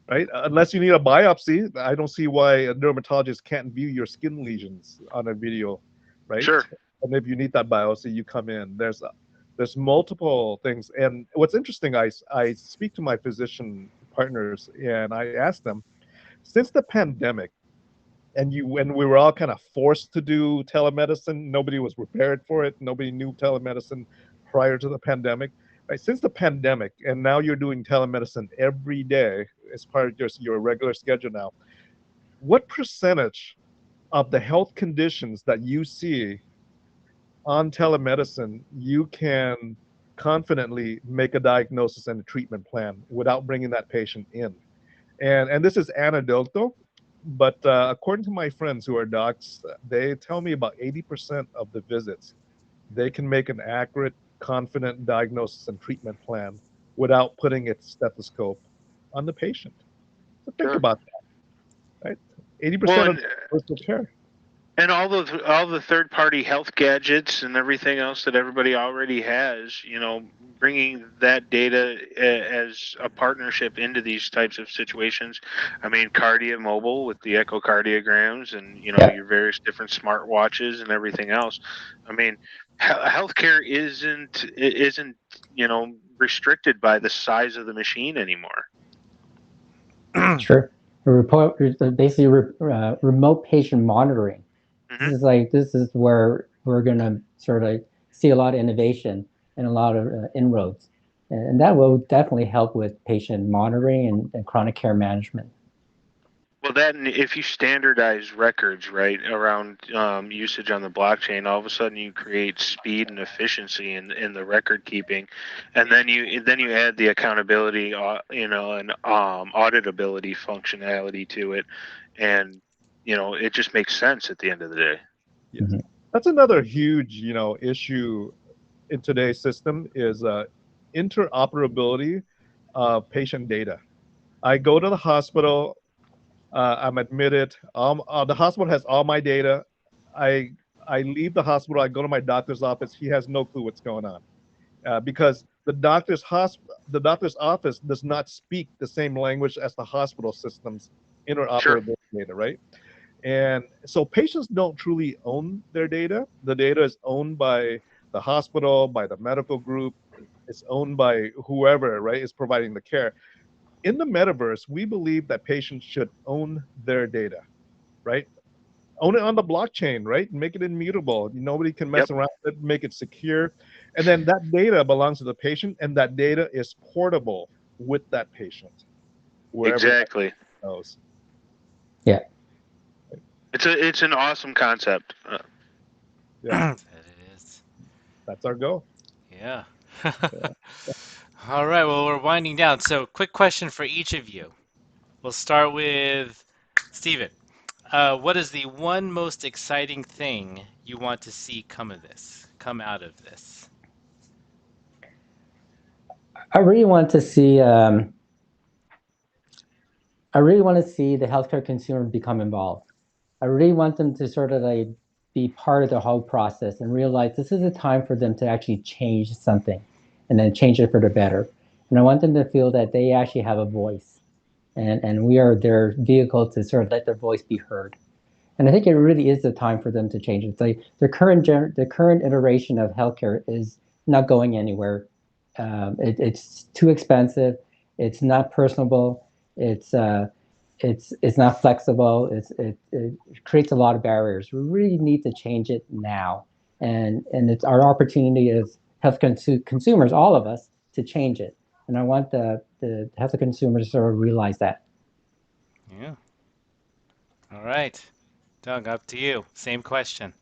right? Unless you need a biopsy, I don't see why a dermatologist can't view your skin lesions on a video, right? Sure. And if you need that biopsy, you come in. There's multiple things. And what's interesting, I speak to my physician partners and I ask them, since the pandemic, and we were all kind of forced to do telemedicine, nobody was prepared for it. Nobody knew telemedicine prior to the pandemic. Right? Since the pandemic, and now you're doing telemedicine every day as part of your regular schedule now, what percentage of the health conditions that you see on telemedicine you can confidently make a diagnosis and a treatment plan without bringing that patient in? And this is anecdotal, but according to my friends who are docs, they tell me about 80% of the visits, they can make an accurate, confident diagnosis and treatment plan without putting a stethoscope on the patient. So think about that. 80% Well, of universal care. and all the third-party health gadgets and everything else that everybody already has, bringing that data as a partnership into these types of situations. I mean, Cardia Mobile with the echocardiograms and Yeah. your various different smartwatches and everything else. I mean, healthcare isn't restricted by the size of the machine anymore. Sure. Basically remote patient monitoring. Mm-hmm. This is where we're gonna sort of see a lot of innovation and a lot of inroads, and that will definitely help with patient monitoring and chronic care management. Well, that and if you standardize records right around usage on the blockchain, all of a sudden you create speed and efficiency in the record keeping, and then you add the accountability, and auditability functionality to it, and it just makes sense at the end of the day. Yes. That's another huge, issue in today's system is interoperability of patient data. I go to the hospital, I'm admitted. The hospital has all my data. I I leave the hospital. I go to my doctor's office. He has no clue what's going on because the doctor's office does not speak the same language as the hospital system's interoperability data, right? And so patients don't truly own their data. The data is owned by the hospital, by the medical group. It's owned by whoever, right, is providing the care. In the metaverse, we believe that patients should own their data, right? Own it on the blockchain, right? Make it immutable. Nobody can mess around with it, make it secure. And then that data belongs to the patient, and that data is portable with that patient. Exactly. Knows. Yeah. It's an awesome concept. Yeah. That it is. That's our goal. Yeah. All right. Well, we're winding down. So, quick question for each of you. We'll start with Steven. What is the one most exciting thing you want to see come out of this? I really want to see. I really want to see the healthcare consumer become involved. I really want them to sort of like be part of the whole process and realize this is a time for them to actually change something, and then change it for the better. And I want them to feel that they actually have a voice, and we are their vehicle to sort of let their voice be heard. And I think it really is the time for them to change. It's like the current iteration of healthcare is not going anywhere. It's too expensive. It's not personable. It's not flexible. It creates a lot of barriers. We really need to change it now, and it's our opportunity as health consumers, all of us, to change it. And I want the health consumers to sort of realize that. Yeah. All right. Doug, up to you. Same question.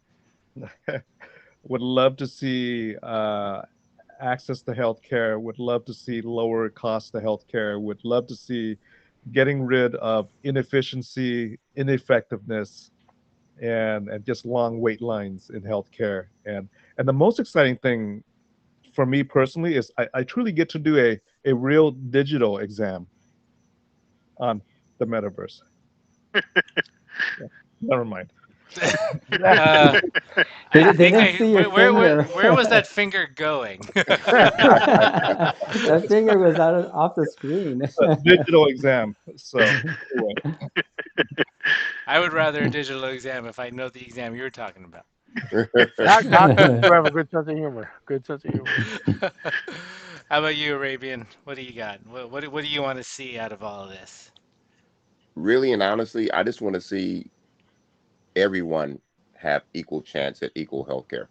Would love to see access to healthcare. Would love to see lower cost to healthcare. Would love to see getting rid of inefficiency, ineffectiveness, and just long wait lines in healthcare. And the most exciting thing for me personally is I truly get to do a real digital exam on the metaverse. Yeah, never mind. Uh, They think didn't see your where finger. was that finger going? That finger was off the screen. Digital exam. So anyway. I would rather a digital exam if I know the exam you're talking about. Doctors do have a good sense of humor. Good sense of humor. How about you, Arabian? What do you got? What do you want to see out of all of this? Really and honestly, I just want to see everyone have equal chance at equal healthcare.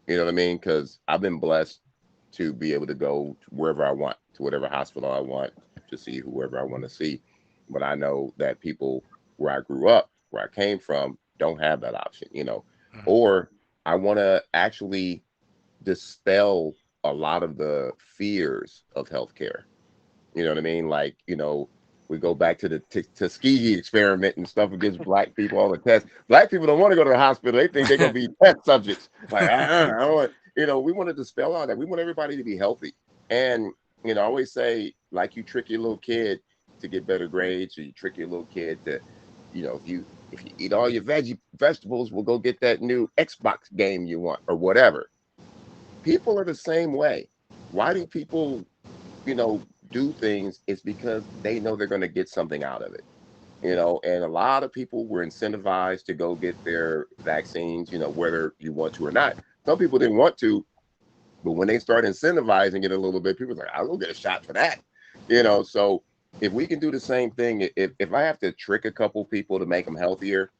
You know what I mean? Because I've been blessed to be able to go to wherever I want, to whatever hospital I want, to see whoever I want to see. But I know that people where I grew up, where I came from, don't have that option, Or I want to actually dispel a lot of the fears of healthcare. You know what I mean? Like, we go back to the Tuskegee experiment and stuff against black people, all the tests. Black people don't want to go to the hospital. They think they're going to be test subjects. Like, I don't want, we want to dispel all that. We want everybody to be healthy. And, I always say, like, you trick your little kid to get better grades, or you trick your little kid to, if If you eat all your vegetables, we'll go get that new Xbox game you want or whatever. People are the same way. Why do people, do things? It's because they know they're going to get something out of it. And a lot of people were incentivized to go get their vaccines, whether you want to or not. Some people didn't want to, but when they start incentivizing it a little bit, people are like, I'll go get a shot for that. So if we can do the same thing, if I have to trick a couple people to make them healthier,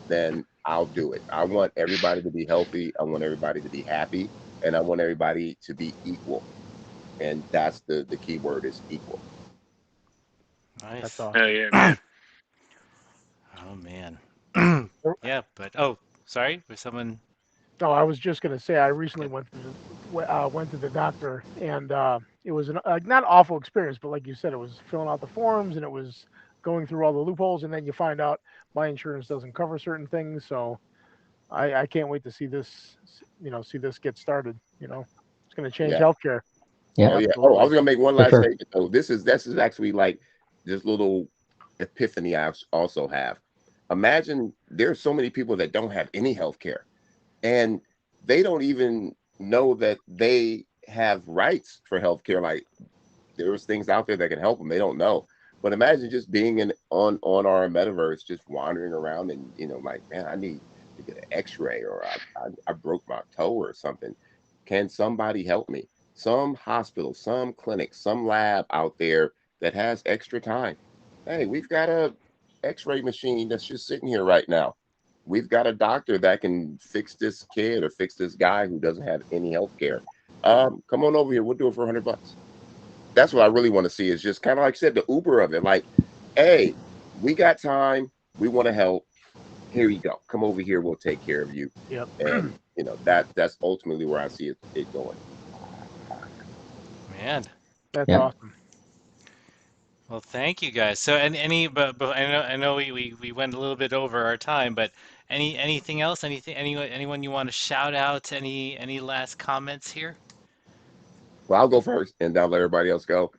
then I'll do it. I want everybody to be healthy. I want everybody to be happy, and I want everybody to be equal. And that's the key word is equal. Nice. That's awesome. Yeah, man. Oh man. Yeah, but sorry, was someone? No, I was just going to say I recently went to the doctor, and it was not awful experience, but like you said, it was filling out the forms and it was going through all the loopholes, and then you find out my insurance doesn't cover certain things. So I can't wait to see this, get started. It's going to change Yeah. healthcare. Yeah. Oh yeah. Absolutely. I was gonna make one For last sure. statement. So this is actually like this little epiphany I also have. Imagine there's so many people that don't have any health care, and they don't even know that they have rights for health care. Like there's things out there that can help them. They don't know. But imagine just being on our metaverse, just wandering around and like, man, I need to get an X-ray, or I broke my toe or something. Can somebody help me? Some hospital, some clinic, some lab out there that has extra time. Hey, we've got a X-ray machine that's just sitting here right now. We've got a doctor that can fix this kid or fix this guy who doesn't have any health care. Come on over here. We'll do it for $100. That's what I really want to see, is just kind of like I said, the Uber of it. Like, hey, we got time. We want to help. Here you go. Come over here. We'll take care of you. Yep. And that's ultimately where I see it going. Man. That's Yeah. awesome. Well, thank you guys. So, but I know we went a little bit over our time, but anything else? Anyone you want to shout out? Any last comments here? Well, I'll go first, and I'll let everybody else go.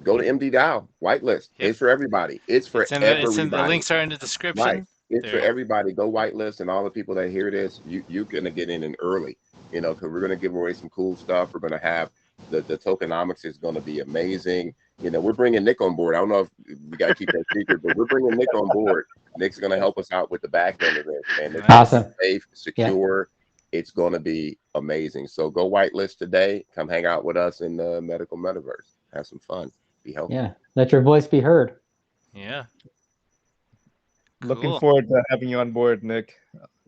Go to MdDAO, Whitelist. Yep. It's for everybody. It's for It's in everybody. the links are in the description. Right. It's for There. everybody. Go Whitelist, and all the people that hear this, you're gonna get in early. Because we're gonna give away some cool stuff. We're gonna have the tokenomics is gonna be amazing. We're bringing Nick on board. I don't know if we gotta keep that secret, but we're bringing Nick on board. Nick's gonna help us out with the back end of this, and it's Awesome. safe, secure. Yeah. It's gonna be amazing. So go Whitelist today. Come hang out with us in the medical metaverse. Have some fun. Be healthy. Yeah. Let your voice be heard. Yeah. Looking Cool. forward to having you on board, Nick.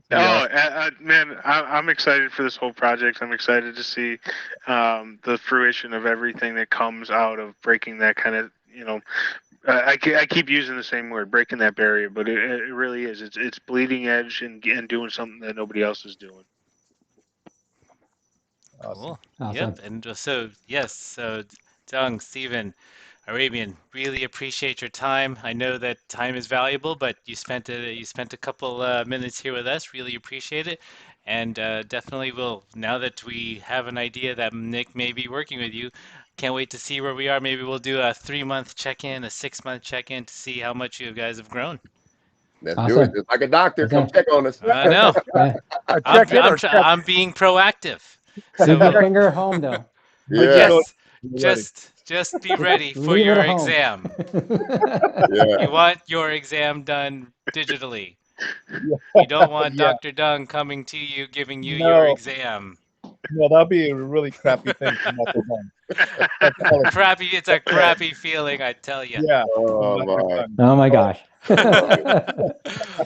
Man, I'm excited for this whole project. I'm excited to see the fruition of everything that comes out of breaking that kind of, I keep using the same word, breaking that barrier, but it really is. It's bleeding edge and doing something that nobody else is doing. Cool. Awesome. Yep. And so yes. So Dung, Stephen, Arabian, really appreciate your time. I know that time is valuable, but you spent a couple minutes here with us. Really appreciate it, and definitely will. Now that we have an idea that Nick may be working with you, can't wait to see where we are. Maybe we'll do a 3-month check-in, a 6-month check-in to see how much you guys have grown. Let's Awesome. do it. Just like a doctor, Okay. come check on us. I know. Yeah. I'm being proactive. Leave your So finger home, though. Yeah. just be ready for Leave it your at home. exam. Yeah. You want your exam done digitally. You don't want Yeah. Dr. Dung coming to you, giving you No. your exam. No, that'd be a really crappy thing for Dr. Dung. It's a crappy feeling, I tell you. Yeah. Oh, my. Oh my gosh.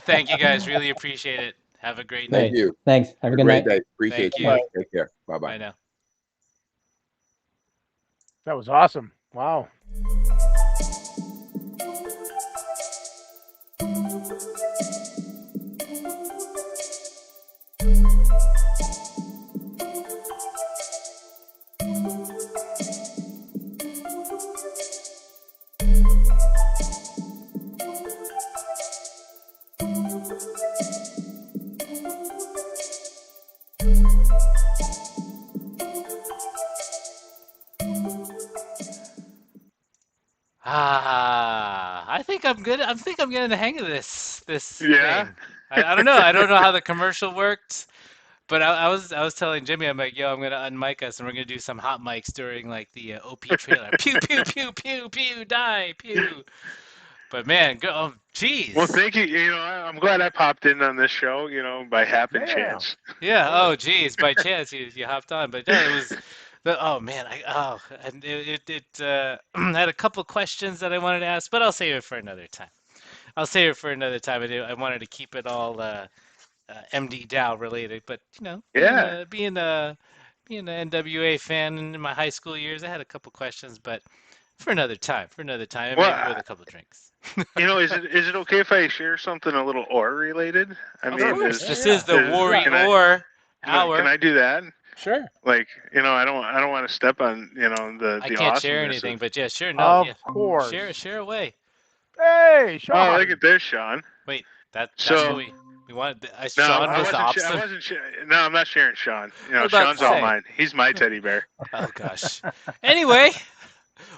Thank you guys. Really appreciate it. Have a great Thank night. you. Thanks. Have a good Great night. day. Appreciate Thank you. you. Take care. Bye Bye bye. now. That was awesome. Wow. I think I'm good. I think I'm getting the hang of this Yeah? thing. I don't know. I don't know how the commercial worked, but I was telling Jimmy, I'm like, yo, I'm gonna unmic us and we're gonna do some hot mics during like the OP trailer. Pew pew pew pew pew die pew. But man, go. Oh, Well, jeez. thank you. I'm glad I popped in on this show, by happen Yeah. chance. Yeah. Oh, geez. By chance, you hopped on, but no, it was. Oh man, and it had a couple questions that I wanted to ask, but I'll save it for another time. I'll save it for another time. I wanted to keep it all MdDAO related, but Yeah. being an N.W.A fan in my high school years, I had a couple questions, but for another time, and Well, maybe with a couple drinks. is it okay if I share something a little ore related? I Of mean, course, Yeah, this yeah. is the can I Warrior can hour. I do that? Sure. Like, I don't want to step on I the can't share awesomeness anything, of. but yeah, sure, no, Of yeah, course. share away. Hey, Oh, Sean. look at this, Sean. Wait, that's So what we wanted. no, Sean I was the wasn't. I opposite. wasn't. No, I'm not sharing Sean. I was about to Sean's all say. mine. He's my teddy bear. Oh gosh. Anyway,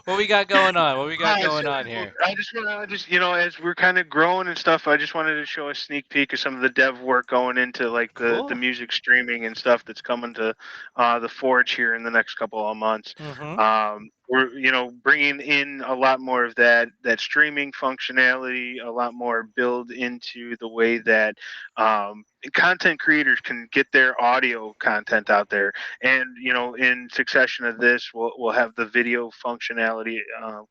what we got going on? What we got going on here? I just want to as we're kind of growing and stuff, I just wanted to show a sneak peek of some of the dev work going into like the Cool. music streaming and stuff that's coming to the Forge here in the next couple of months. Mm-hmm. We're bringing in a lot more of that streaming functionality, a lot more build into the way that content creators can get their audio content out there. And in succession of this, we'll have the video functionality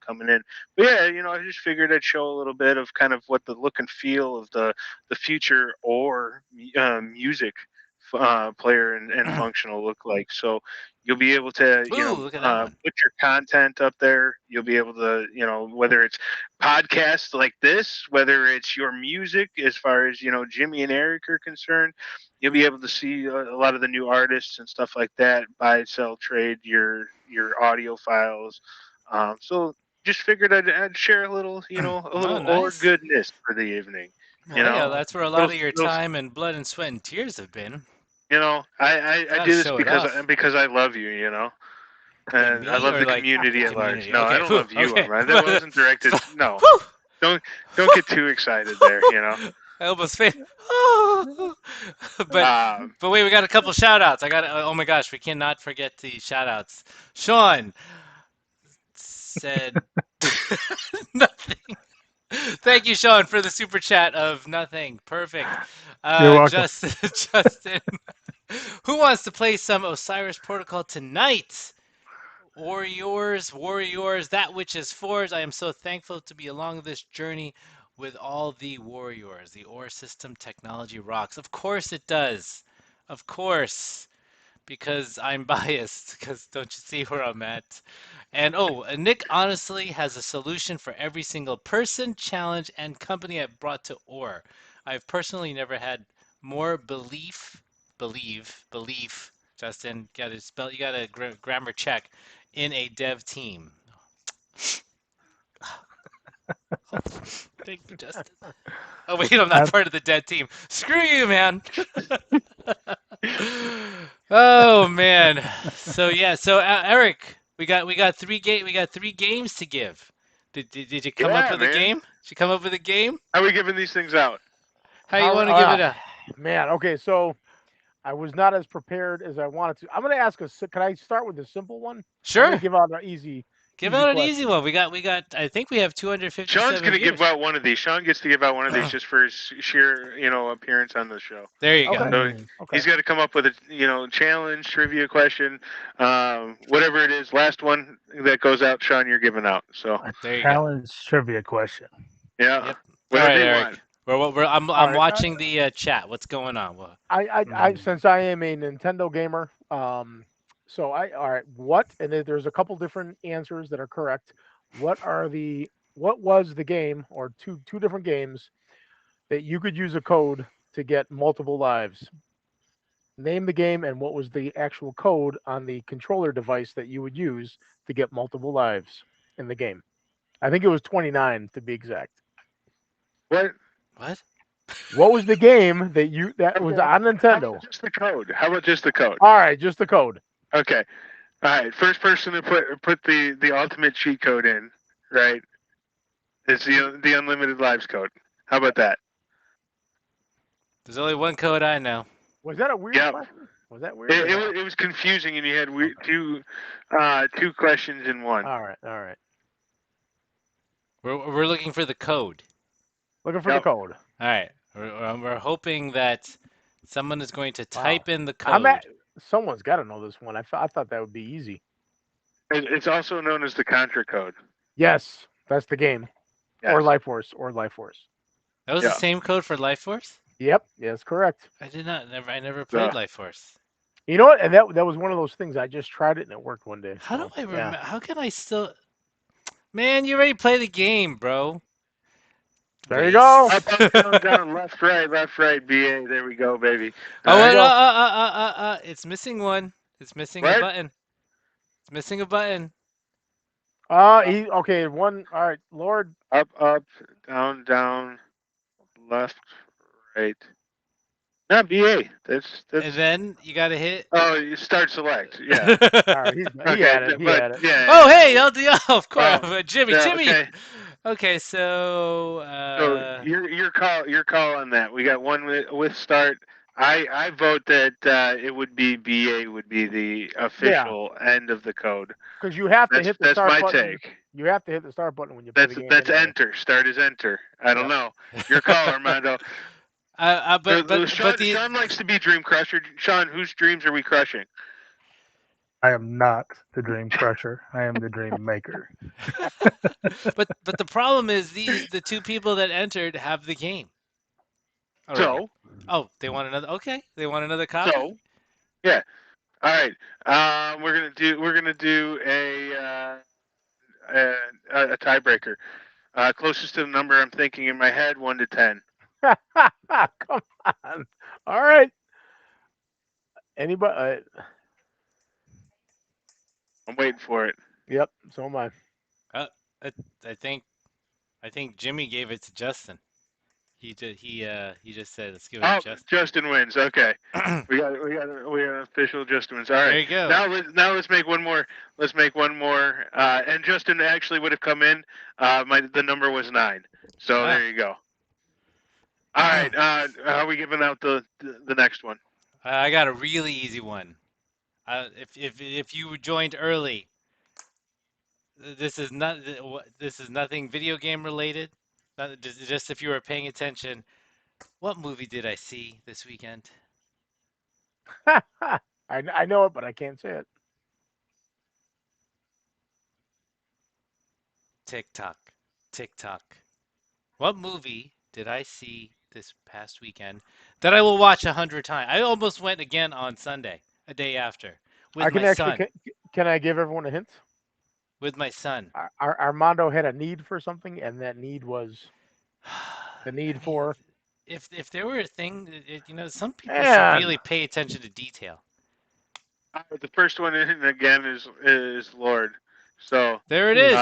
coming in. But yeah, I just figured I'd show a little bit of kind of what the look and feel of the future or music player and function will look like. So you'll be able to Ooh, look at that one. put your content up there. You'll be able to whether it's podcasts like this, whether it's your music as far as Jimmy and Eric are concerned, you'll be able to see a lot of the new artists and stuff like that, buy, sell, trade your audio files. So just figured I'd share a little Oh, or nice. goodness for the evening. Well, yeah, that's where a lot of your Little- time and blood and sweat and tears have been. I Gotta do this show it off. because I love you, and me I love or the like community the at large. community? No, Okay, I don't whew, love you. okay. That wasn't directed. No, Whew! don't get too excited there. I almost failed. But wait, we got a couple shout outs. Oh my gosh, we cannot forget the shout outs. Sean said nothing. Thank you, Sean, for the super chat of nothing. Perfect. You're welcome. Justin, who wants to play some Osiris Protocol tonight? Warriors, that which is forged. I am so thankful to be along this journey with all the warriors. The ore system technology rocks. Of course it does. Of course. Because I'm biased. Because don't you see where I'm at? And Nick honestly has a solution for every single person, challenge, and company I've brought to ore. I've personally never had more belief. Justin, you got a grammar check in a dev team. Thank you, Justin. Oh wait, I'm not part of the dev team. Screw you, man. Oh man. So yeah. So Eric, we got three games to give. Did you come up with a game? Did you come up with a game? How are we giving these things out? How you want to give it a? Man, okay, so I was not as prepared as I wanted to. I'm going to ask can I start with a simple one? Sure. I'm gonna give out an easy. Give out an easy one. We got. I think we have 257. Sean's going to give out one of these. Sean gets to give out one of these just for his sheer, appearance on the show. There you go. Okay. So he's got to come up with a, challenge, trivia question, whatever it is. Last one that goes out, Sean, you're giving out. So there you go. Challenge trivia question. Yeah. Yep. Whatever All right, you Eric. want. I'm watching the chat. What's going on? I since I am a Nintendo gamer, so all right. What? And there's a couple different answers that are correct. What was the game or two different games that you could use a code to get multiple lives? Name the game and what was the actual code on the controller device that you would use to get multiple lives in the game. I think it was 29 to be exact. What? What was the game that was on Nintendo? Just the code. How about just the code? All right, just the code. Okay. All right. First person to put the ultimate cheat code in, right? It's the unlimited lives code. How about that? There's only one code I know. Was that a weird Yep. question? Was that weird? or no? It was confusing, and you had two questions in one. All right. We're looking for the code. Looking for the code. All right. We're hoping that someone is going to type in the code. Someone's got to know this one. I thought that would be easy. It's also known as the Contra code. Yes, that's the game. Yes. Or Life Force. That was the same code for Life Force? Yep, yes, correct. I never played Life Force. You know what? And that was one of those things. I just tried it and it worked one day. How do I remember? How can I still? Man, you already played the game, bro. There you go. Up, down, left, right, BA. There we go, baby. It's missing one. It's missing a button. It's missing a button. Okay, one. All right, Lord. Up, down, left, right. Not BA. That's. And then you gotta hit. Oh, you start select. Yeah. All right, he had it. Yeah. Oh, hey, LDO, of course. Jimmy. Okay, so. So your call on that. We got one with start. I vote that it would be BA would be the official end of the code. Because you have to hit the start button. That's my take. You have to hit the start button when you play the game. That's enter. Start is enter. I don't know. Your call, Armando. Sean likes to be Dream Crusher. Sean, whose dreams are we crushing? I am not the Dream Crusher. I am the Dream Maker. but the problem is the two people that entered have the game. So? Oh, they want another. Okay, they want another copy. So, yeah. All right. We're gonna do a tiebreaker. Closest to the number I'm thinking in my head, 1 to 10. Come on. All right. Anybody? I'm waiting for it. Yep. So am I. I think Jimmy gave it to Justin. He just said, let's give it to Justin. Justin wins. Okay. we got an official Justin wins. All right. There you go. Now let's make one more. And Justin actually would have come in. The number was 9. So there you go. All right. How are we giving out the next one? I got a really easy one. If you joined early, this is nothing video game related. Just if you were paying attention, what movie did I see this weekend? I know it, but I can't say it. TikTok. What movie did I see this past weekend that I will watch 100 times? I almost went again on Sunday, a day after, with my son. Can I give everyone a hint? With my son. Armando had a need for something, and that need was the need for. If there were a thing, some people should really pay attention to detail. The first one again is Lord. So there it is.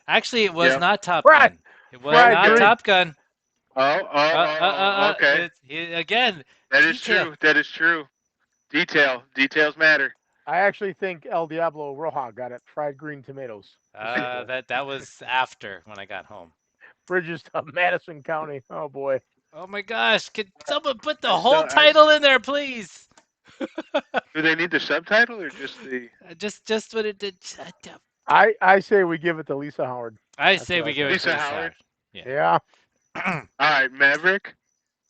Actually, it was not Top Gun. It was not Top Gun. Okay. Again. That is true. Details matter. I actually think El Diablo Roja got it. Fried green tomatoes. That was after when I got home. Bridges to Madison County. Oh boy. Oh my gosh! Can someone put the whole title in there, please? Do they need the subtitle or just the? Just what it did. I say we give it to Lisa Howard. I say we give it to Lisa Howard. Yeah. All right, Maverick.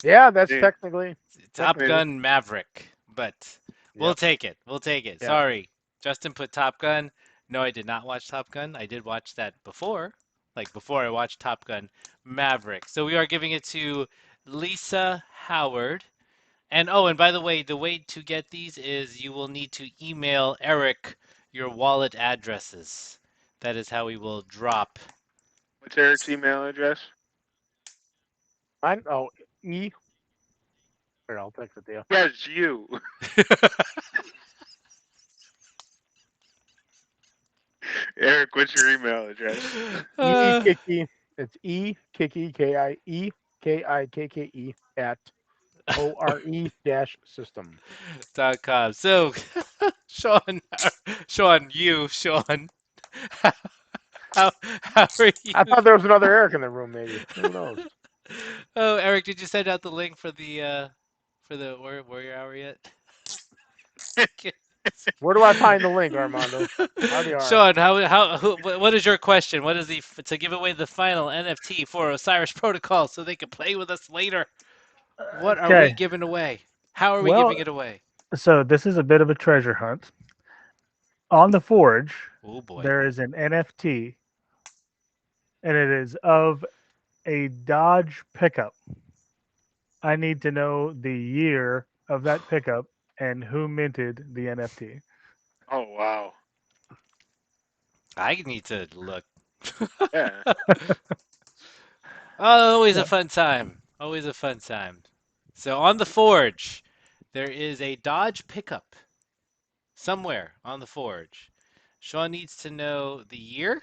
Yeah, that's technically Top Gun Maverick, but we'll take it. Yeah. Sorry, Justin put Top Gun. No, I did not watch Top Gun. I did watch that before I watched Top Gun Maverick. So we are giving it to Lisa Howard. And by the way to get these is you will need to email Eric your wallet addresses. That is how we will drop. What's Eric's email address? E. Here, I'll text it to you. Yes, you. Eric, what's your email address? Kiki. It's Kiki Kikke at ORE-system.com. So, Sean, How are you? I thought there was another Eric in the room. Maybe. Who knows? Oh, Eric, did you send out the link for the Warrior Hour yet? Where do I find the link, Armando? RDR. Sean, what is your question? What is to give away the final NFT for Osiris Protocol so they can play with us later? What are we Okay. giving away? How are we Well, giving it away? so this is a bit of a treasure hunt. On the Forge, Oh boy. there is an NFT, and it is of a Dodge pickup. I need to know the year of that pickup and who minted the NFT. Oh wow. I need to look. Yeah. Always Yeah. a fun time. Always a fun time. So on the Forge, there is a Dodge pickup somewhere on the Forge. Sean needs to know the year.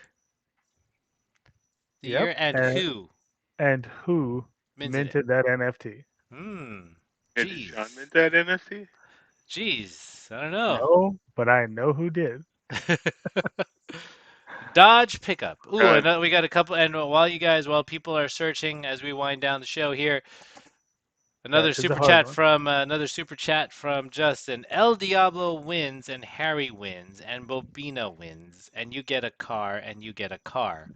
The Yep. year and who And who minted it. that NFT. Hmm. And did Jeez. Sean mint that NFT? Jeez. I don't know. No, but I know who did. Dodge pickup. Ooh, Good. we got a couple. And while people are searching as we wind down the show here, another That is a super hard chat one. from Justin. El Diablo wins and Harry wins and Bobina wins and you get a car and you get a car.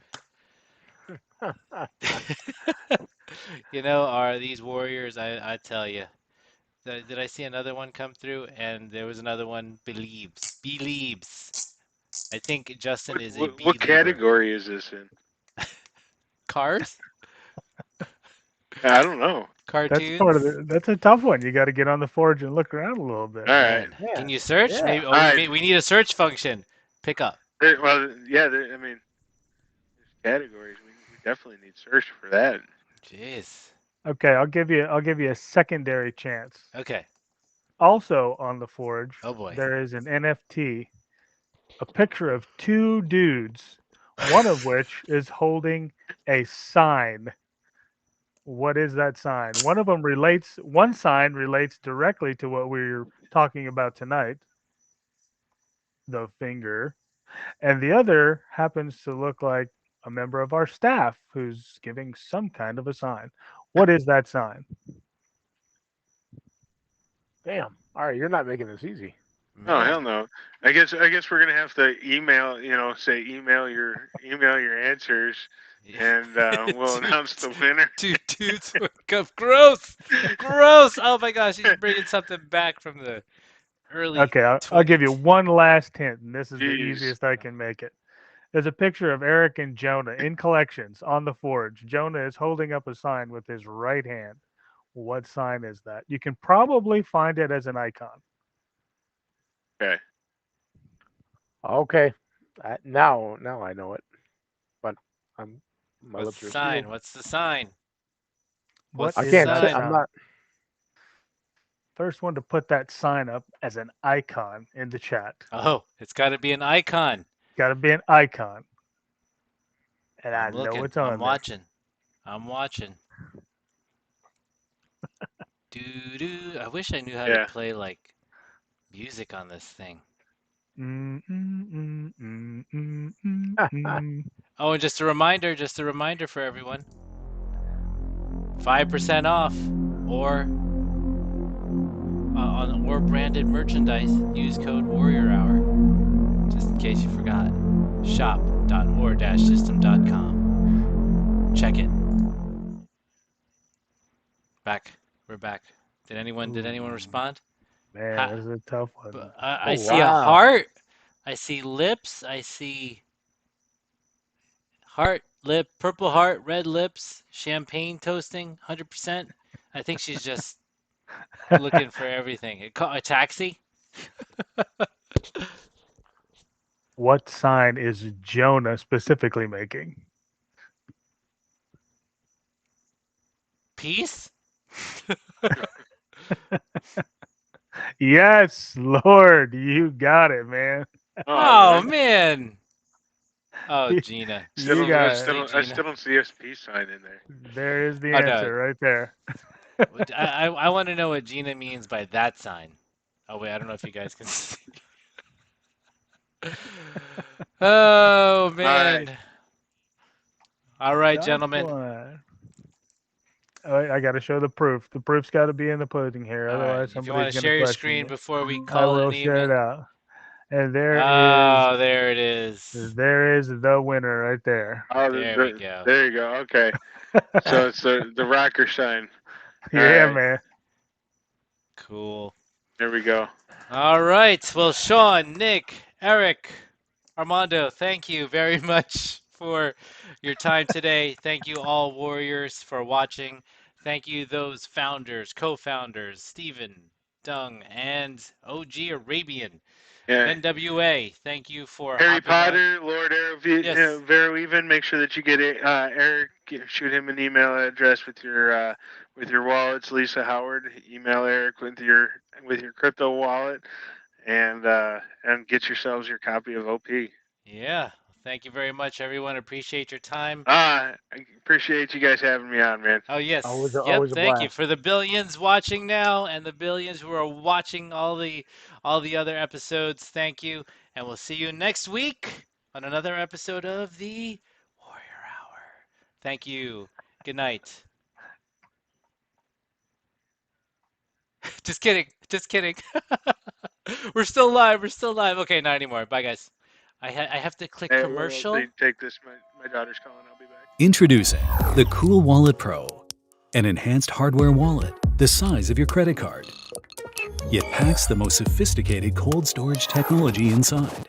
You know, are these warriors? I tell you. Did I see another one come through? And there was another one. Believes. I think Justin is a What believer. category is this in? Cars? I don't know. Cartoons? That's part of it. That's a tough one. You got to get on the Forge and look around a little bit. All right. Man, Yeah. can you search? Yeah. Maybe. Oh, Alright. we need a search function. Pick up. Well, yeah. I mean, there's categories. We definitely need search for that. Jeez. Okay, I'll give you a secondary chance. Okay. Also on the Forge, Oh boy. there is an NFT, a picture of two dudes, one of which is holding a sign. What is that sign? One sign relates directly to what we're talking about tonight, the finger, and the other happens to look like a member of our staff who's giving some kind of a sign. What is that sign? Damn. All right, you're not making this easy. Oh Man. hell no! I guess we're gonna have to email. Say email your answers, and we'll announce the winner. Two dudes wake up. Gross. Gross. Oh my gosh, he's bringing something back from the early. Okay, I'll give you 20s. one last hint, and this is the Jeez. easiest I can make it. There's a picture of Eric and Jonah in collections on the Forge. Jonah is holding up a sign with his right hand. What sign is that? You can probably find it as an icon. Okay. Okay. Now I know it. But my What's lips the are sign? sealed. What's the sign? What What's I the is can't that say. sign? I'm sign? not. First one to put that sign up as an icon in the chat. Oh, it's got to be an icon. Got to be an icon. And I I'm know looking. it's on I'm there. watching. I'm watching. Doo doo. I wish I knew how to Yeah. play like music on this thing. Oh, and just a reminder for everyone. 5% off or on or branded merchandise. Use code Warrior Hour. Just in case you forgot. shop.or-system.com. Check it. Back. We're back. Did anyone respond? Man, this is a tough one. I Oh, see a wow. heart. I see lips. I see heart, lip, purple heart, red lips, champagne toasting, 100%. I think she's just looking for everything. A taxi? What sign is Jonah specifically making? Peace? Yes, Lord, you got it, man. Oh, man. man. Oh, Gina. You got it. I still don't see a peace sign in there. There is the Oh, no. answer right there. I want to know what Gina means by that sign. Oh, wait, I don't know if you guys can see. Oh, man. Right. All right, That's gentlemen. one. I got to show the proof. The proof's got to be in the pudding here. All right. Otherwise, If you want somebody's to going to share your question screen me. before we I call it will an share it evening. out. And Oh, there it is. there is the winner right there. Oh, There we go. there you go. Okay. So it's the rocker sign. All Yeah, right. man. Cool. There we go. All right. Well, Sean, Nick, Eric, Armando, thank you very much for your time today. Thank you, all warriors, for watching. Thank you, those founders, co-founders, Stephen, Dung, and OG Arabian. Yeah. N.W.A, thank you for Harry hopping on. Potter, Lord Yes. Veroeven. Make sure that you get Eric. Shoot him an email address with your wallets. Lisa Howard. Email Eric with your crypto wallet, and get yourselves your copy of OP. Yeah. Thank you very much, everyone. Appreciate your time. I appreciate you guys having me on, man. Oh, yes. Yep. Always a Thank you blast. for the billions watching now and the billions who are watching all the other episodes. Thank you. And we'll see you next week on another episode of the Warrior Hour. Thank you. Good night. Just kidding. Just kidding. We're still live. We're still live. Okay, not anymore. Bye, guys. I have to click Hey, commercial. take this. My daughter's calling. I'll be back. Introducing the Cool Wallet Pro, an enhanced hardware wallet the size of your credit card, yet packs the most sophisticated cold storage technology inside,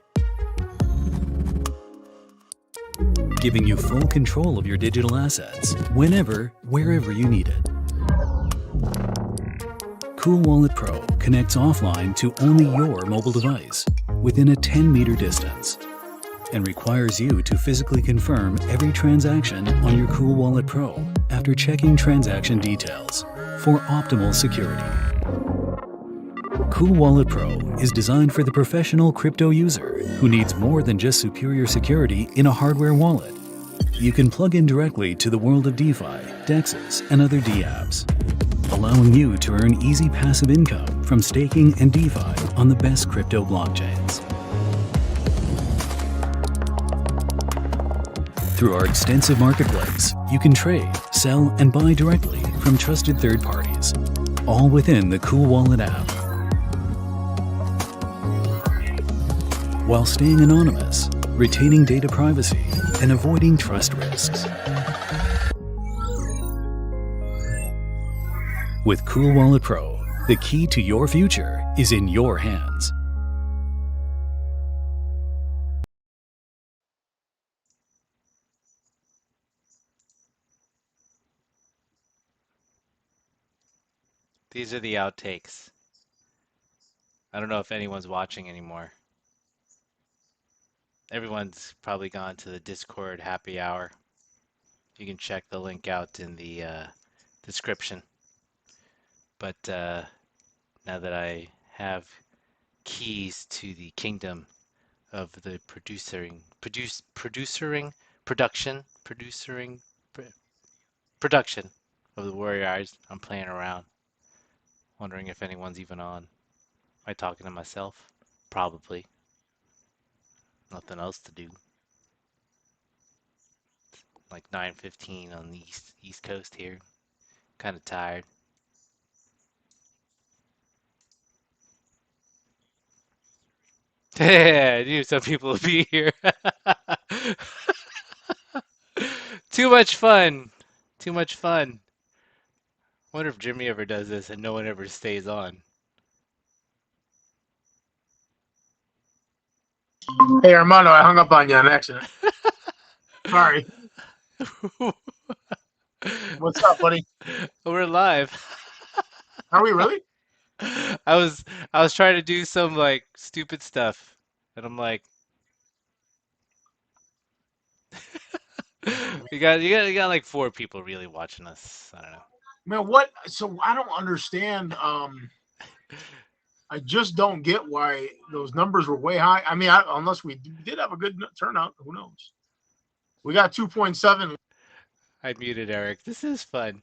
giving you full control of your digital assets whenever, wherever you need it. Cool Wallet Pro connects offline to only your mobile device within a 10-meter distance and requires you to physically confirm every transaction on your Cool Wallet Pro after checking transaction details for optimal security. Cool Wallet Pro is designed for the professional crypto user who needs more than just superior security in a hardware wallet. You can plug in directly to the world of DeFi, DEXs, and other dApps, allowing you to earn easy passive income from staking and DeFi on the best crypto blockchains. Through our extensive marketplace, you can trade, sell, and buy directly from trusted third parties, all within the Cool Wallet app. While staying anonymous, retaining data privacy, and avoiding trust risks. With Cool Wallet Pro, the key to your future is in your hands. These are the outtakes. I don't know if anyone's watching anymore. Everyone's probably gone to the Discord happy hour. You can check the link out in the description. But now that I have keys to the kingdom of the producing production of the Warrior Eyes, I'm playing around, wondering if anyone's even on. Am I talking to myself? Probably. Nothing else to do. Like 9:15 on the East Coast here. Kind of tired. Yeah, I knew some people would be here. Too much fun. Too much fun. Wonder if Jimmy ever does this and no one ever stays on. Hey, Armando, I hung up on you on accident. Sorry. What's up, buddy? We're live. Are we really? I was trying to do some like stupid stuff, and I'm like, you got like 4 people really watching us. I don't know. Man, what? So I don't understand. I just don't get why those numbers were way high. I mean, unless we did have a good turnout, who knows? We got 2.7. I muted Eric. This is fun.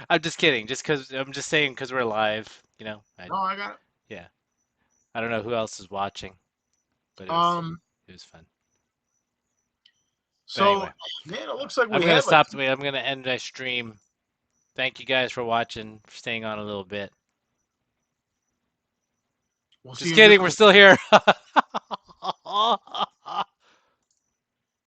I'm just kidding. I'm just saying because we're live. You know. Oh, I got it. Yeah. I don't know who else is watching, but it was fun. So, anyway, man, it looks like we I'm gonna have stop. I'm gonna end my stream. Thank you guys for watching, for staying on a little bit. We'll see Just you kidding, just- we're still here.